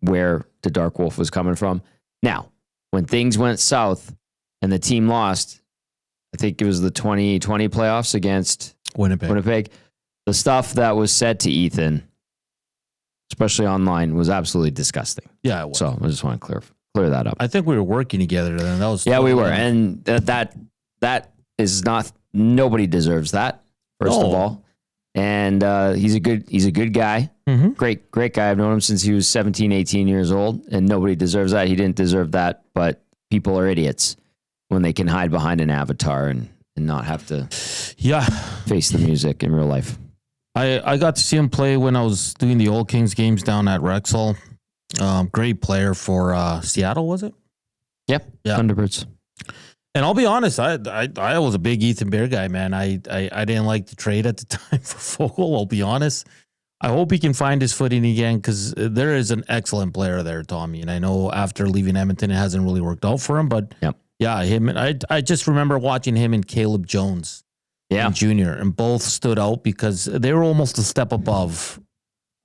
where the Dark Wolf was coming from. Now, when things went south and the team lost, I think it was the 2020 playoffs against Winnipeg. The stuff that was said to Ethan, especially online, was absolutely disgusting. Yeah, it was. So I just want to clear that up. I think we were working together then. That was we were, and that is not. Nobody deserves that. First of all, and he's a good guy. Great guy. I've known him since he was 17, 18 years old, and nobody deserves that. He didn't deserve that, but people are idiots when they can hide behind an avatar and not have to face the music in real life. I got to see him play when I was doing the Old Kings games down at Rexall. Great player for Seattle, was it? Yep. Yeah. Thunderbirds. And I'll be honest, I was a big Ethan Bear guy, man. I didn't like the trade at the time for Fogle, I'll be honest. I hope he can find his footing again because there is an excellent player there, Tommy. And I know after leaving Edmonton, it hasn't really worked out for him. But him. And I just remember watching him and Caleb Jones Jr. and both stood out because they were almost a step above.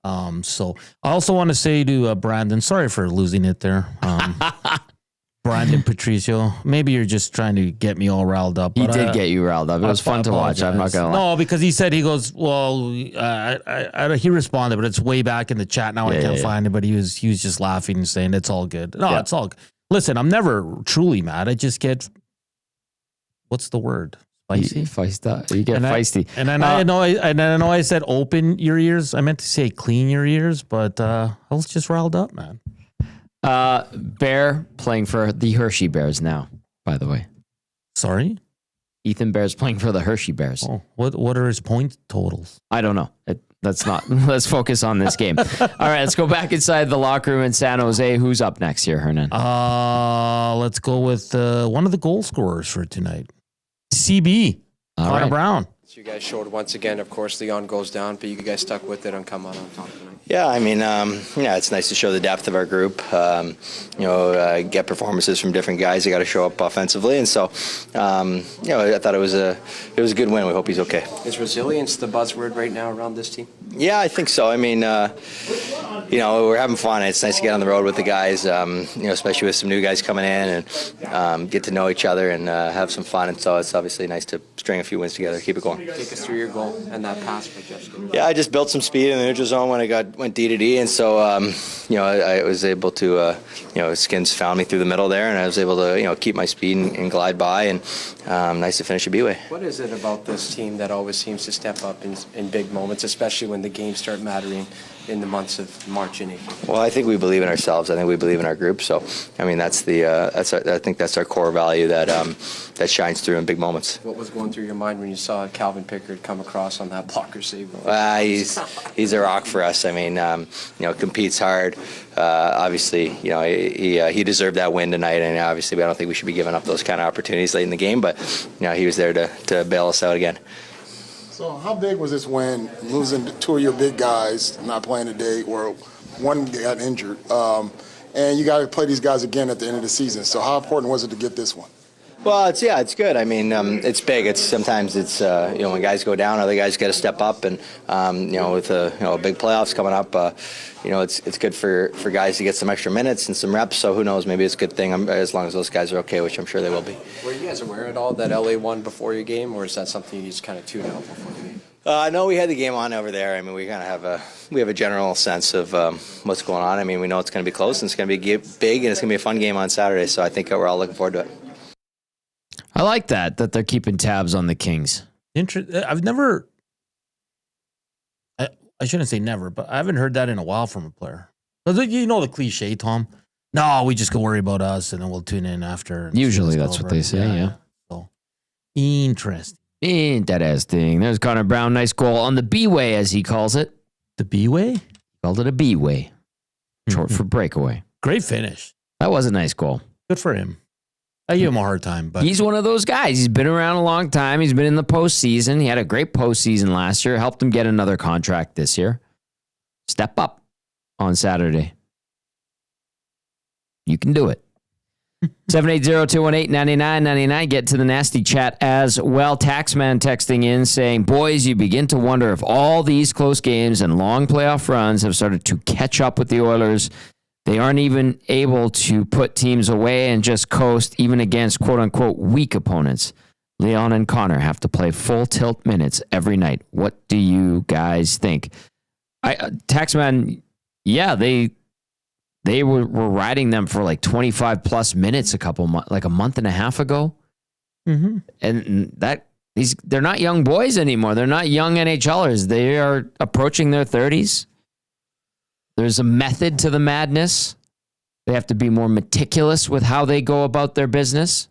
So I also want to say to Brandon, sorry for losing it there. Brandon Patricio, maybe you're just trying to get me all riled up. He did get you riled up. It was fun to watch. I'm not going to lie. No, because he goes, well, he responded, but it's way back in the chat now. I can't find it, but he was just laughing and saying it's all good. No, it's all good. Listen, I'm never truly mad. I just get, what's the word? Spicy? You get feisty. And I know I said open your ears. I meant to say clean your ears, but I was just riled up, man. Bear playing for the Hershey Bears now, by the way. Sorry? Ethan Bear's playing for the Hershey Bears. Oh, what are his point totals? I don't know. Let's focus on this game. All right, let's go back inside the locker room in San Jose. Who's up next here, Hernan? Let's go with one of the goal scorers for tonight. CB, Connor Brown. So you guys showed once again, of course, Leon goes down, but you guys stuck with it and come out on top tonight. Yeah, I mean, it's nice to show the depth of our group. Get performances from different guys. They got to show up offensively, and so, I thought it was a good win. We hope he's okay. Is resilience the buzzword right now around this team? Yeah, I think so. I mean, we're having fun. It's nice to get on the road with the guys, especially with some new guys coming in and get to know each other and have some fun. And so it's obviously nice to string a few wins together, keep it going. Take us through your goal and that pass by Jeff Skinner. Yeah, I just built some speed in the neutral zone when I went D to D, and so I was able to Skins found me through the middle there, and I was able to keep my speed and glide by, and nice to finish a B-way. What is it about this team that always seems to step up in big moments, especially when the games start mattering in the months of March and April? Well, I think we believe in ourselves. I think we believe in our group. So, I mean, I think that's our core value that shines through in big moments. What was going through your mind when you saw Calvin Pickard come across on that blocker save? He's a rock for us. I mean, competes hard. Obviously, he deserved that win tonight, and obviously, I don't think we should be giving up those kind of opportunities late in the game. But he was there to bail us out again. So how big was this win, losing two of your big guys, not playing today, or one got injured, and you got to play these guys again at the end of the season? So how important was it to get this one? Well, it's good. I mean, it's big. Sometimes when guys go down, other guys got to step up, and with big playoffs coming up, it's good for guys to get some extra minutes and some reps. So who knows? Maybe it's a good thing as long as those guys are okay, which I'm sure they will be. Were you guys aware at all that LA won before your game, or is that something you just kind of tuned out before the game? No, we had the game on over there. I mean, we kind of have a general sense of what's going on. I mean, we know it's going to be close and it's going to be big and it's going to be a fun game on Saturday. So I think we're all looking forward to it. I like that they're keeping tabs on the Kings. I've never, I shouldn't say never, but I haven't heard that in a while from a player. You know the cliche, Tom. No, we just go worry about us and then we'll tune in after. Usually that's what they say. Yeah. So interesting. Interesting. There's Connor Brown. Nice goal on the B-way, as he calls it. The B-way? He called it a B-way. Short for breakaway. Great finish. That was a nice goal. Good for him. I give him a hard time, but he's one of those guys. He's been around a long time. He's been in the postseason. He had a great postseason last year. Helped him get another contract this year. Step up on Saturday. You can do it. 780-218-9999. Get to the nasty chat as well. Taxman texting in saying, boys, you begin to wonder if all these close games and long playoff runs have started to catch up with the Oilers. They aren't even able to put teams away and just coast even against quote-unquote weak opponents. Leon and Connor have to play full tilt minutes every night. What do you guys think? Taxman, yeah, they were riding them for like 25 plus minutes like a month and a half ago. Mm-hmm. And they're not young boys anymore. They're not young NHLers. They are approaching their 30s. There's a method to the madness. They have to be more meticulous with how they go about their business.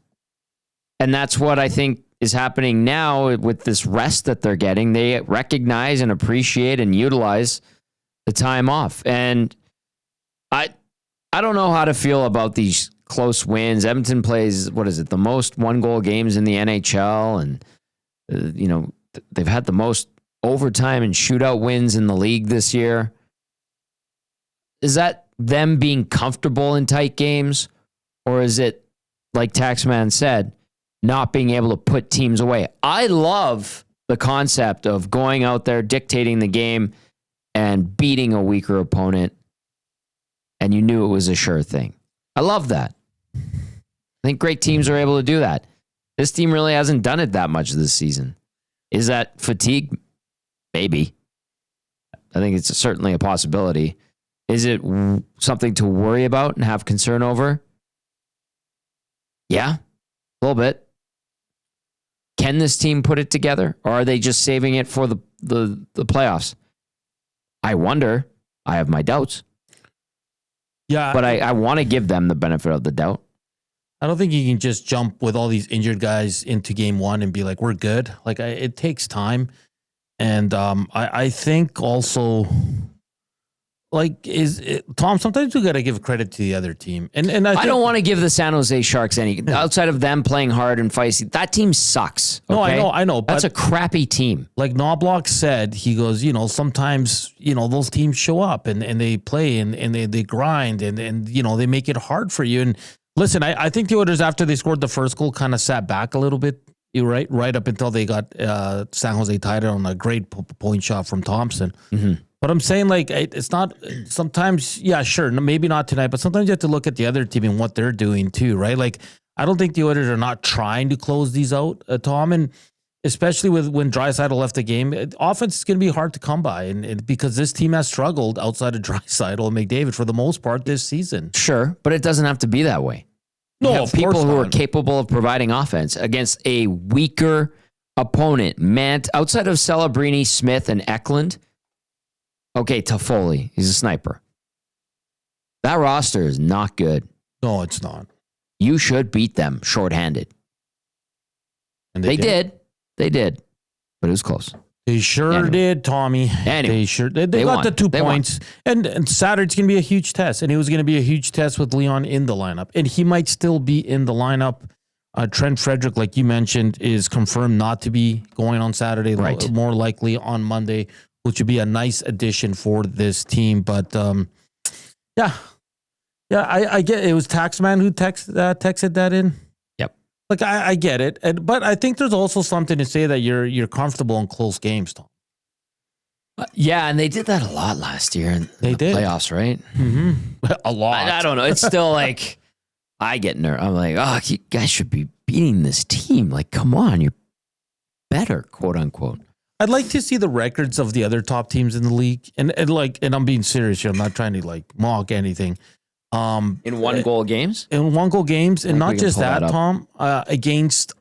And that's what I think is happening now with this rest that they're getting. They recognize and appreciate and utilize the time off. And I don't know how to feel about these close wins. Edmonton plays, the most one-goal games in the NHL. And, they've had the most overtime and shootout wins in the league this year. Is that them being comfortable in tight games? Or is it, like Taxman said, not being able to put teams away? I love the concept of going out there, dictating the game, and beating a weaker opponent, and you knew it was a sure thing. I love that. I think great teams are able to do that. This team really hasn't done it that much this season. Is that fatigue? Maybe. I think it's certainly a possibility. Is it something to worry about and have concern over? Yeah, a little bit. Can this team put it together, or are they just saving it for the playoffs? I wonder. I have my doubts. Yeah, but I want to give them the benefit of the doubt. I don't think you can just jump with all these injured guys into game one and be like, we're good. Like, it takes time. And I think also, Tom, sometimes we got to give credit to the other team. And I don't want to give the San Jose Sharks any, outside of them playing hard and feisty. That team sucks. Okay? No, I know. That's a crappy team. Like Knoblauch said, he goes, sometimes, those teams show up and they play and they grind and they make it hard for you. And listen, I think the Oilers, after they scored the first goal, kind of sat back a little bit. You're right up until they got San Jose tied it on a great point shot from Thompson. Mm-hmm. But I'm saying, it's not sometimes, yeah, sure, maybe not tonight, but sometimes you have to look at the other team and what they're doing too, right? Like, I don't think the Oilers are not trying to close these out, Tom, and especially when Draisaitl left the game, offense is going to be hard to come by, and because this team has struggled outside of Draisaitl and McDavid for the most part this season. Sure, but it doesn't have to be that way. You no, have of people course who not. are capable of providing offense against a weaker opponent. Outside of Celebrini, Smith, and Eklund. Okay, Toffoli, he's a sniper. That roster is not good. No, it's not. You should beat them shorthanded. And they did. They did. But it was close. They sure did, Tommy. Anyway, they got won. the 2 They points. And Saturday's going to be a huge test. And it was going to be a huge test with Leon in the lineup. And he might still be in the lineup. Trent Frederick, like you mentioned, is confirmed not to be going on Saturday. Right. More likely on Monday, which would be a nice addition for this team. But, I get it. Was Taxman who texted that in? Yep. Like I get it, but I think there's also something to say that you're comfortable in close games, Tom. Yeah, and they did that a lot last year in the playoffs, right? Mm-hmm. A lot. I don't know. It's still like I get nervous. I'm like, oh, you guys should be beating this team. Like, come on, you're better, quote unquote. I'd like to see the records of the other top teams in the league, and I'm being serious here. I'm not trying to like mock anything. In one-goal games? In one-goal games, and not just that, up. Tom, against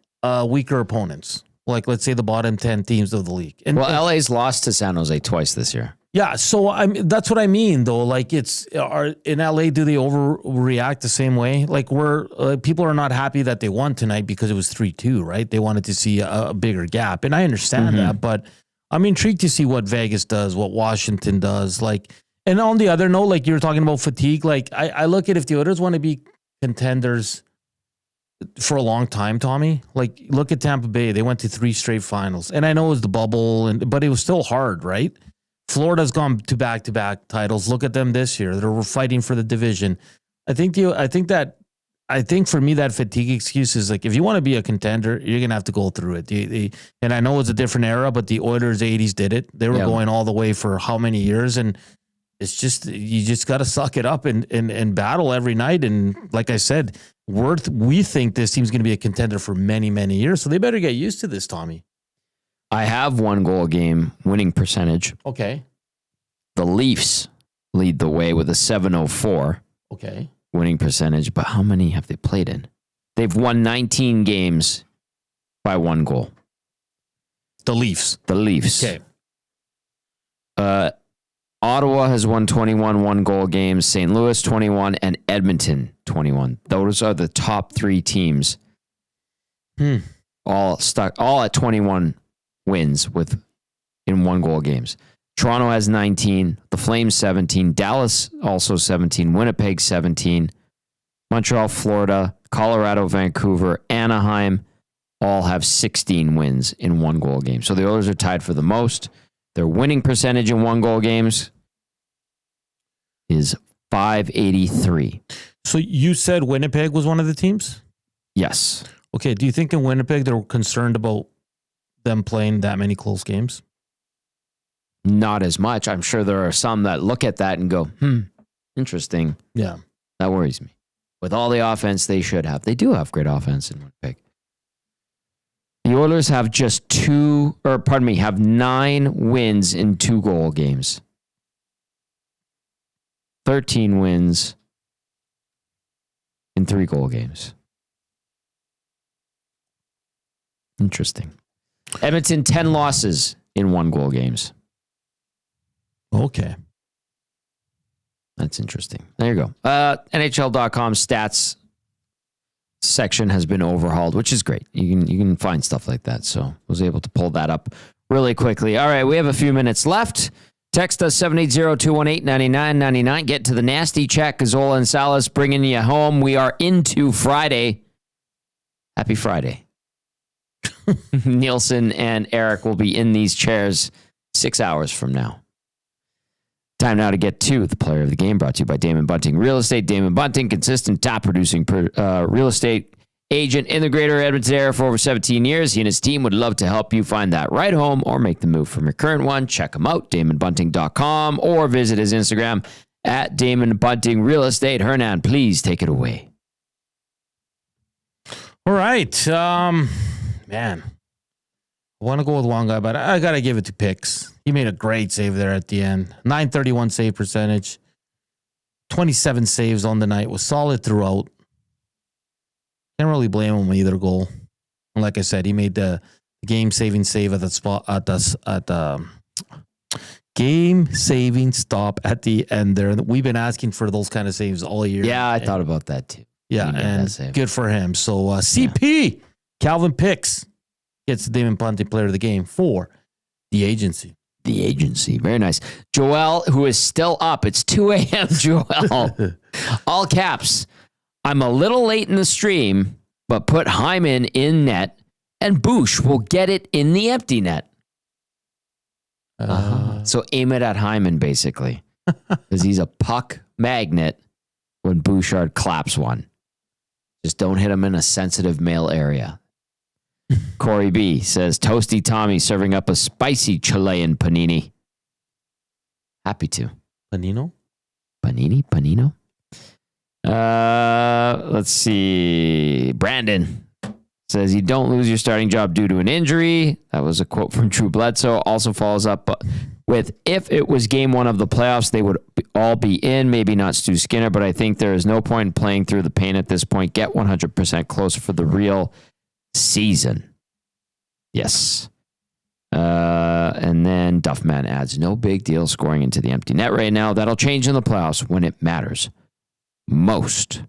weaker opponents. Like, let's say the bottom 10 teams of the league. And, LA's lost to San Jose twice this year. Yeah, so that's what I mean, though. Like, in LA, do they overreact the same way? Like, people are not happy that they won tonight because it was 3-2, right? They wanted to see a bigger gap, and I understand that, but I'm intrigued to see what Vegas does, what Washington does. Like, and on the other note, like you were talking about fatigue, like I look at if the Oilers want to be contenders for a long time, Tommy. Like, look at Tampa Bay; they went to 3 straight finals, and I know it was the bubble, but it was still hard, right? Florida's gone to back-to-back titles. Look at them this year; they're fighting for the division. I think for me that fatigue excuse is like if you want to be a contender, you're gonna have to go through it. And I know it's a different era, but the Oilers '80s did it. They were going all the way for how many years, and it's just you just got to suck it up and battle every night. And like I said, we think this team's going to be a contender for many, many years. So they better get used to this, Tommy. I have 1-goal game winning percentage. Okay. The Leafs lead the way with a 704 winning percentage. But how many have they played in? They've won 19 games by 1 goal. The Leafs. Okay. Ottawa has won 21 1-goal games, St. Louis 21, and Edmonton 21. Those are the top 3 teams. All at 21 wins in 1-goal games. Toronto has 19, the Flames 17, Dallas also 17, Winnipeg 17, Montreal, Florida, Colorado, Vancouver, Anaheim all have 16 wins in 1-goal games. So the Oilers are tied for the most. Their winning percentage in 1-goal games is .583. So you said Winnipeg was one of the teams? Yes. Okay. Do you think in Winnipeg they're concerned about them playing that many close games? Not as much. I'm sure there are some that look at that and go, interesting. Yeah. That worries me. With all the offense they should have. They do have great offense in Winnipeg. The Oilers have have 9 wins in 2-goal games. 13 wins in 3-goal games. Interesting. Edmonton, 10 losses in 1-goal games. Okay. That's interesting. There you go. NHL.com stats section has been overhauled, which is great. You can find stuff like that. So I was able to pull that up really quickly. All right, we have a few minutes left. Text us 780-218-9999. Get to the nasty chat. Gazzola and Salas bringing you home. We are into Friday. Happy Friday. Nielsen and Eric will be in these chairs 6 hours from now. Time now to get to the player of the game, brought to you by Damon Bunting Real Estate. Damon Bunting, consistent top producing real estate agent in the greater Edmonton area for over 17 years. He and his team would love to help you find that right home or make the move from your current one. Check him out, DamonBunting.com, or visit his Instagram at Damon Bunting Real Estate. Hernan, please take it away. All right. Man, I want to go with one guy, but I got to give it to Picks. He made a great save there at the end. .931 save percentage. 27 saves on the night. Was solid throughout. Can't really blame him on either goal. And like I said, he made the game-saving save at the spot at the game-saving stop at the end there. We've been asking for those kind of saves all year. Yeah, I thought about that too. Yeah, and good for him. So CP, Calvin Picks gets the Damon Bunting player of the game for the agency. The agency. Very nice. Joel, who is still up. It's 2 a.m., Joel. All caps. I'm a little late in the stream, but put Hyman in net, and Bush will get it in the empty net. So aim it at Hyman, basically, because he's a puck magnet when Bouchard claps one. Just don't hit them in a sensitive male area. Corey B says, Toasty Tommy serving up a spicy Chilean panini. Happy to. Panino? Panino? Let's see. Brandon says, you don't lose your starting job due to an injury. That was a quote from Drew Bledsoe. Also follows up with, if it was game one of the playoffs, they would all be in. Maybe not Stu Skinner, but I think there is no point in playing through the pain at this point. Get 100% closer for the real season. Yes. And then Duffman adds, no big deal scoring into the empty net right now. That'll change in the playoffs when it matters most.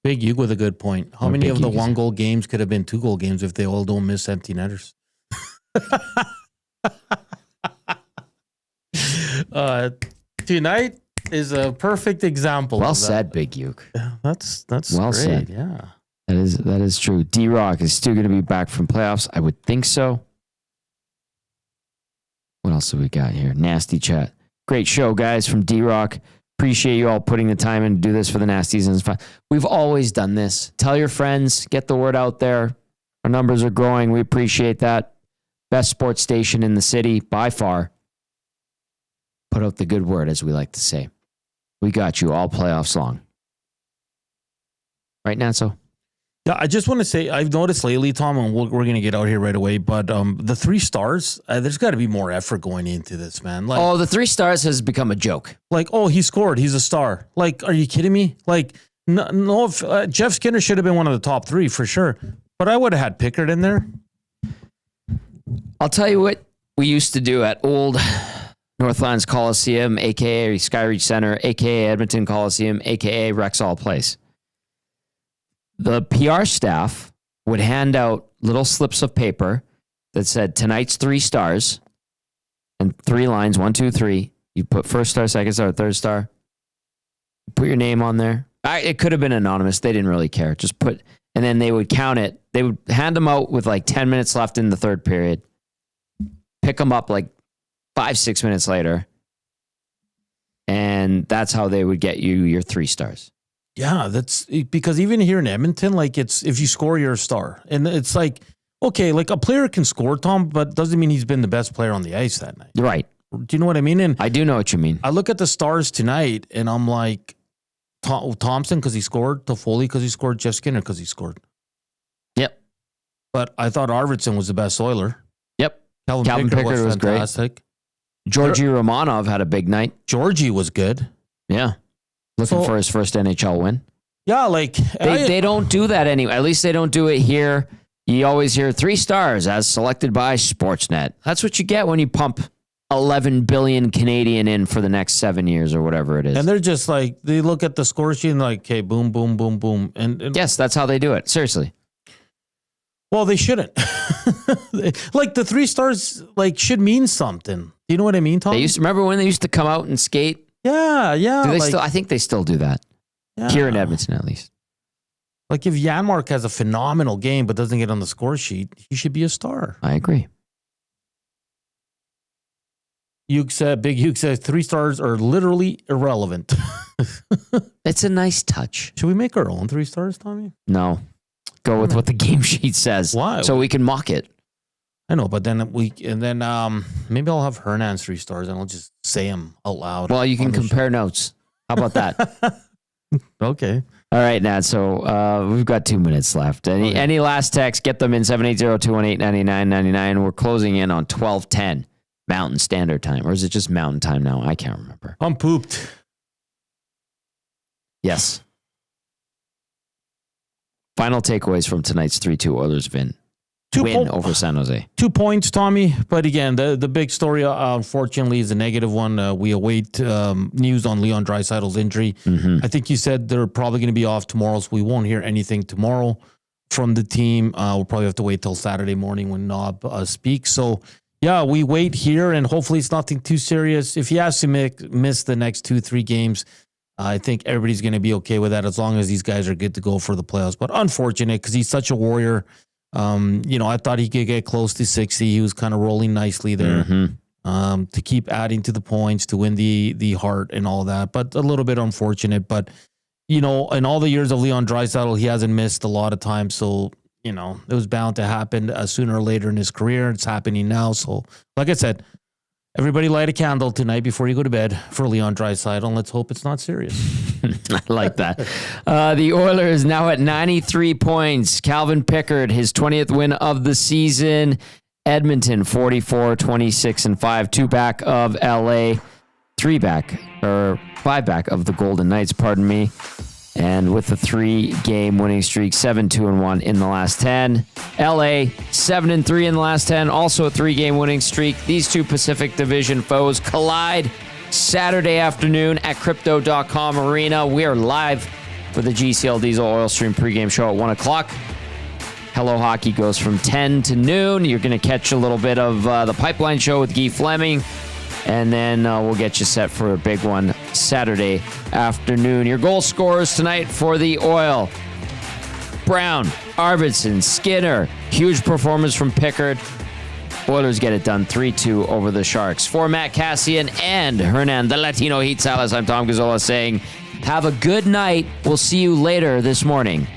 Big Hugh with a good point. How many of the 1-goal games could have been 2-goal games if they all don't miss empty netters? Tonight is a perfect example. Well said, Big Uke. That's well great. said. Yeah, that is true. D-Rock is still going to be back from playoffs. I would think so. What else have we got here? Nasty chat. Great show, guys, from D-Rock. Appreciate you all putting the time in to do this for the Nasties. And it's fun. We've always done this. Tell your friends. Get the word out there. Our numbers are growing. We appreciate that. Best sports station in the city, by far. Put out the good word, as we like to say. We got you all playoffs long. Right, Nanso? Yeah, I just want to say, I've noticed lately, Tom, and we're going to get out here right away, but the 3 stars, there's got to be more effort going into this, man. Like, the 3 stars has become a joke. Like, he scored. He's a star. Like, are you kidding me? Like, no Jeff Skinner should have been one of the top 3 for sure, but I would have had Pickard in there. I'll tell you what we used to do at old Northlands Coliseum, a.k.a. Skyreach Center, a.k.a. Edmonton Coliseum, a.k.a. Rexall Place. The PR staff would hand out little slips of paper that said, tonight's 3 stars, and 3 lines, 1, 2, 3. You put first star, second star, third star. Put your name on there. It could have been anonymous. They didn't really care. Just put, and then they would count it. They would hand them out with like 10 minutes left in the third period. Pick them up like 5-6 minutes later. And that's how they would get you your 3 stars. Yeah, that's because even here in Edmonton, like it's, if you score, you're a star. And it's like, okay, like a player can score, Tom, but doesn't mean he's been the best player on the ice that night. Right. Do you know what I mean? And I do know what you mean. I look at the stars tonight and I'm like, Thompson because he scored, Toffoli because he scored, Jeff Skinner because he scored. Yep. But I thought Arvidsson was the best Oiler. Yep. Calvin Pickard was fantastic. Great. Georgi Romanov had a big night. Georgie was good. Yeah. Looking for his first NHL win. Yeah, like they don't do that anyway. At least they don't do it here. You always hear 3 stars as selected by Sportsnet. That's what you get when you pump 11 billion Canadian in for the next 7 years or whatever it is. And they're just like, they look at the score sheet and like, okay, boom, boom, boom, boom. And yes, that's how they do it. Seriously. Well, they shouldn't. Like the 3 stars like should mean something. Do you know what I mean, Tom? They used to remember when they used to come out and skate. Yeah. Do they like, still? I think they still do that. Yeah. Here in Edmonton, at least. Like if Janmark has a phenomenal game but doesn't get on the score sheet, he should be a star. I agree. Big Hugh says 3 stars are literally irrelevant. It's a nice touch. Should we make our own 3 stars, Tommy? No. Go with what the game sheet says. Why? So we can mock it. I know, but then maybe I'll have Hernan's 3 stars and I'll just say them out loud. Well, you can compare notes. How about that? Okay. All right, Nat. So we've got 2 minutes left. Any last text, get them in 780-218-9999. We're closing in on 12:10 Mountain Standard Time. Or is it just Mountain Time now? I can't remember. I'm pooped. Yes. Final takeaways from tonight's 3-2 Oilers win over San Jose. 2 points, Tommy. But again, the big story, unfortunately, is a negative one. We await news on Leon Draisaitl's injury. Mm-hmm. I think you said they're probably going to be off tomorrow, so we won't hear anything tomorrow from the team. We'll probably have to wait till Saturday morning when Knob speaks. So, yeah, we wait here, and hopefully it's nothing too serious. If he has to miss the next 2-3 games, I think everybody's going to be okay with that as long as these guys are good to go for the playoffs. But unfortunate because he's such a warrior. I thought he could get close to 60. He was kind of rolling nicely there to keep adding to the points, to win the heart and all that. But a little bit unfortunate. But in all the years of Leon Draisaitl, he hasn't missed a lot of time. So, it was bound to happen sooner or later in his career. It's happening now. So, like I said, everybody light a candle tonight before you go to bed for Leon Draisaitl, and let's hope it's not serious. I like that. The Oilers now at 93 points. Calvin Pickard, his 20th win of the season. Edmonton, 44, 26, and 5. 2 back of LA. 5 back of the Golden Knights, pardon me. And with a 3-game winning streak, 7-2-1 in the last 10. LA, 7-3 in the last 10, also a 3-game winning streak. These two Pacific Division foes collide Saturday afternoon at Crypto.com Arena. We are live for the GCL Diesel Oil Stream pregame show at 1 o'clock. Hello Hockey goes from 10 to noon. You're going to catch a little bit of the Pipeline Show with Guy Fleming. And then we'll get you set for a big one Saturday afternoon. Your goal scorers tonight for the Oil: Brown, Arvidsson, Skinner. Huge performance from Pickard. Oilers get it done 3-2 over the Sharks. For Matt Cassian and Hernan, the Latino Heat Salas, I'm Tom Gazzola saying, have a good night. We'll see you later this morning.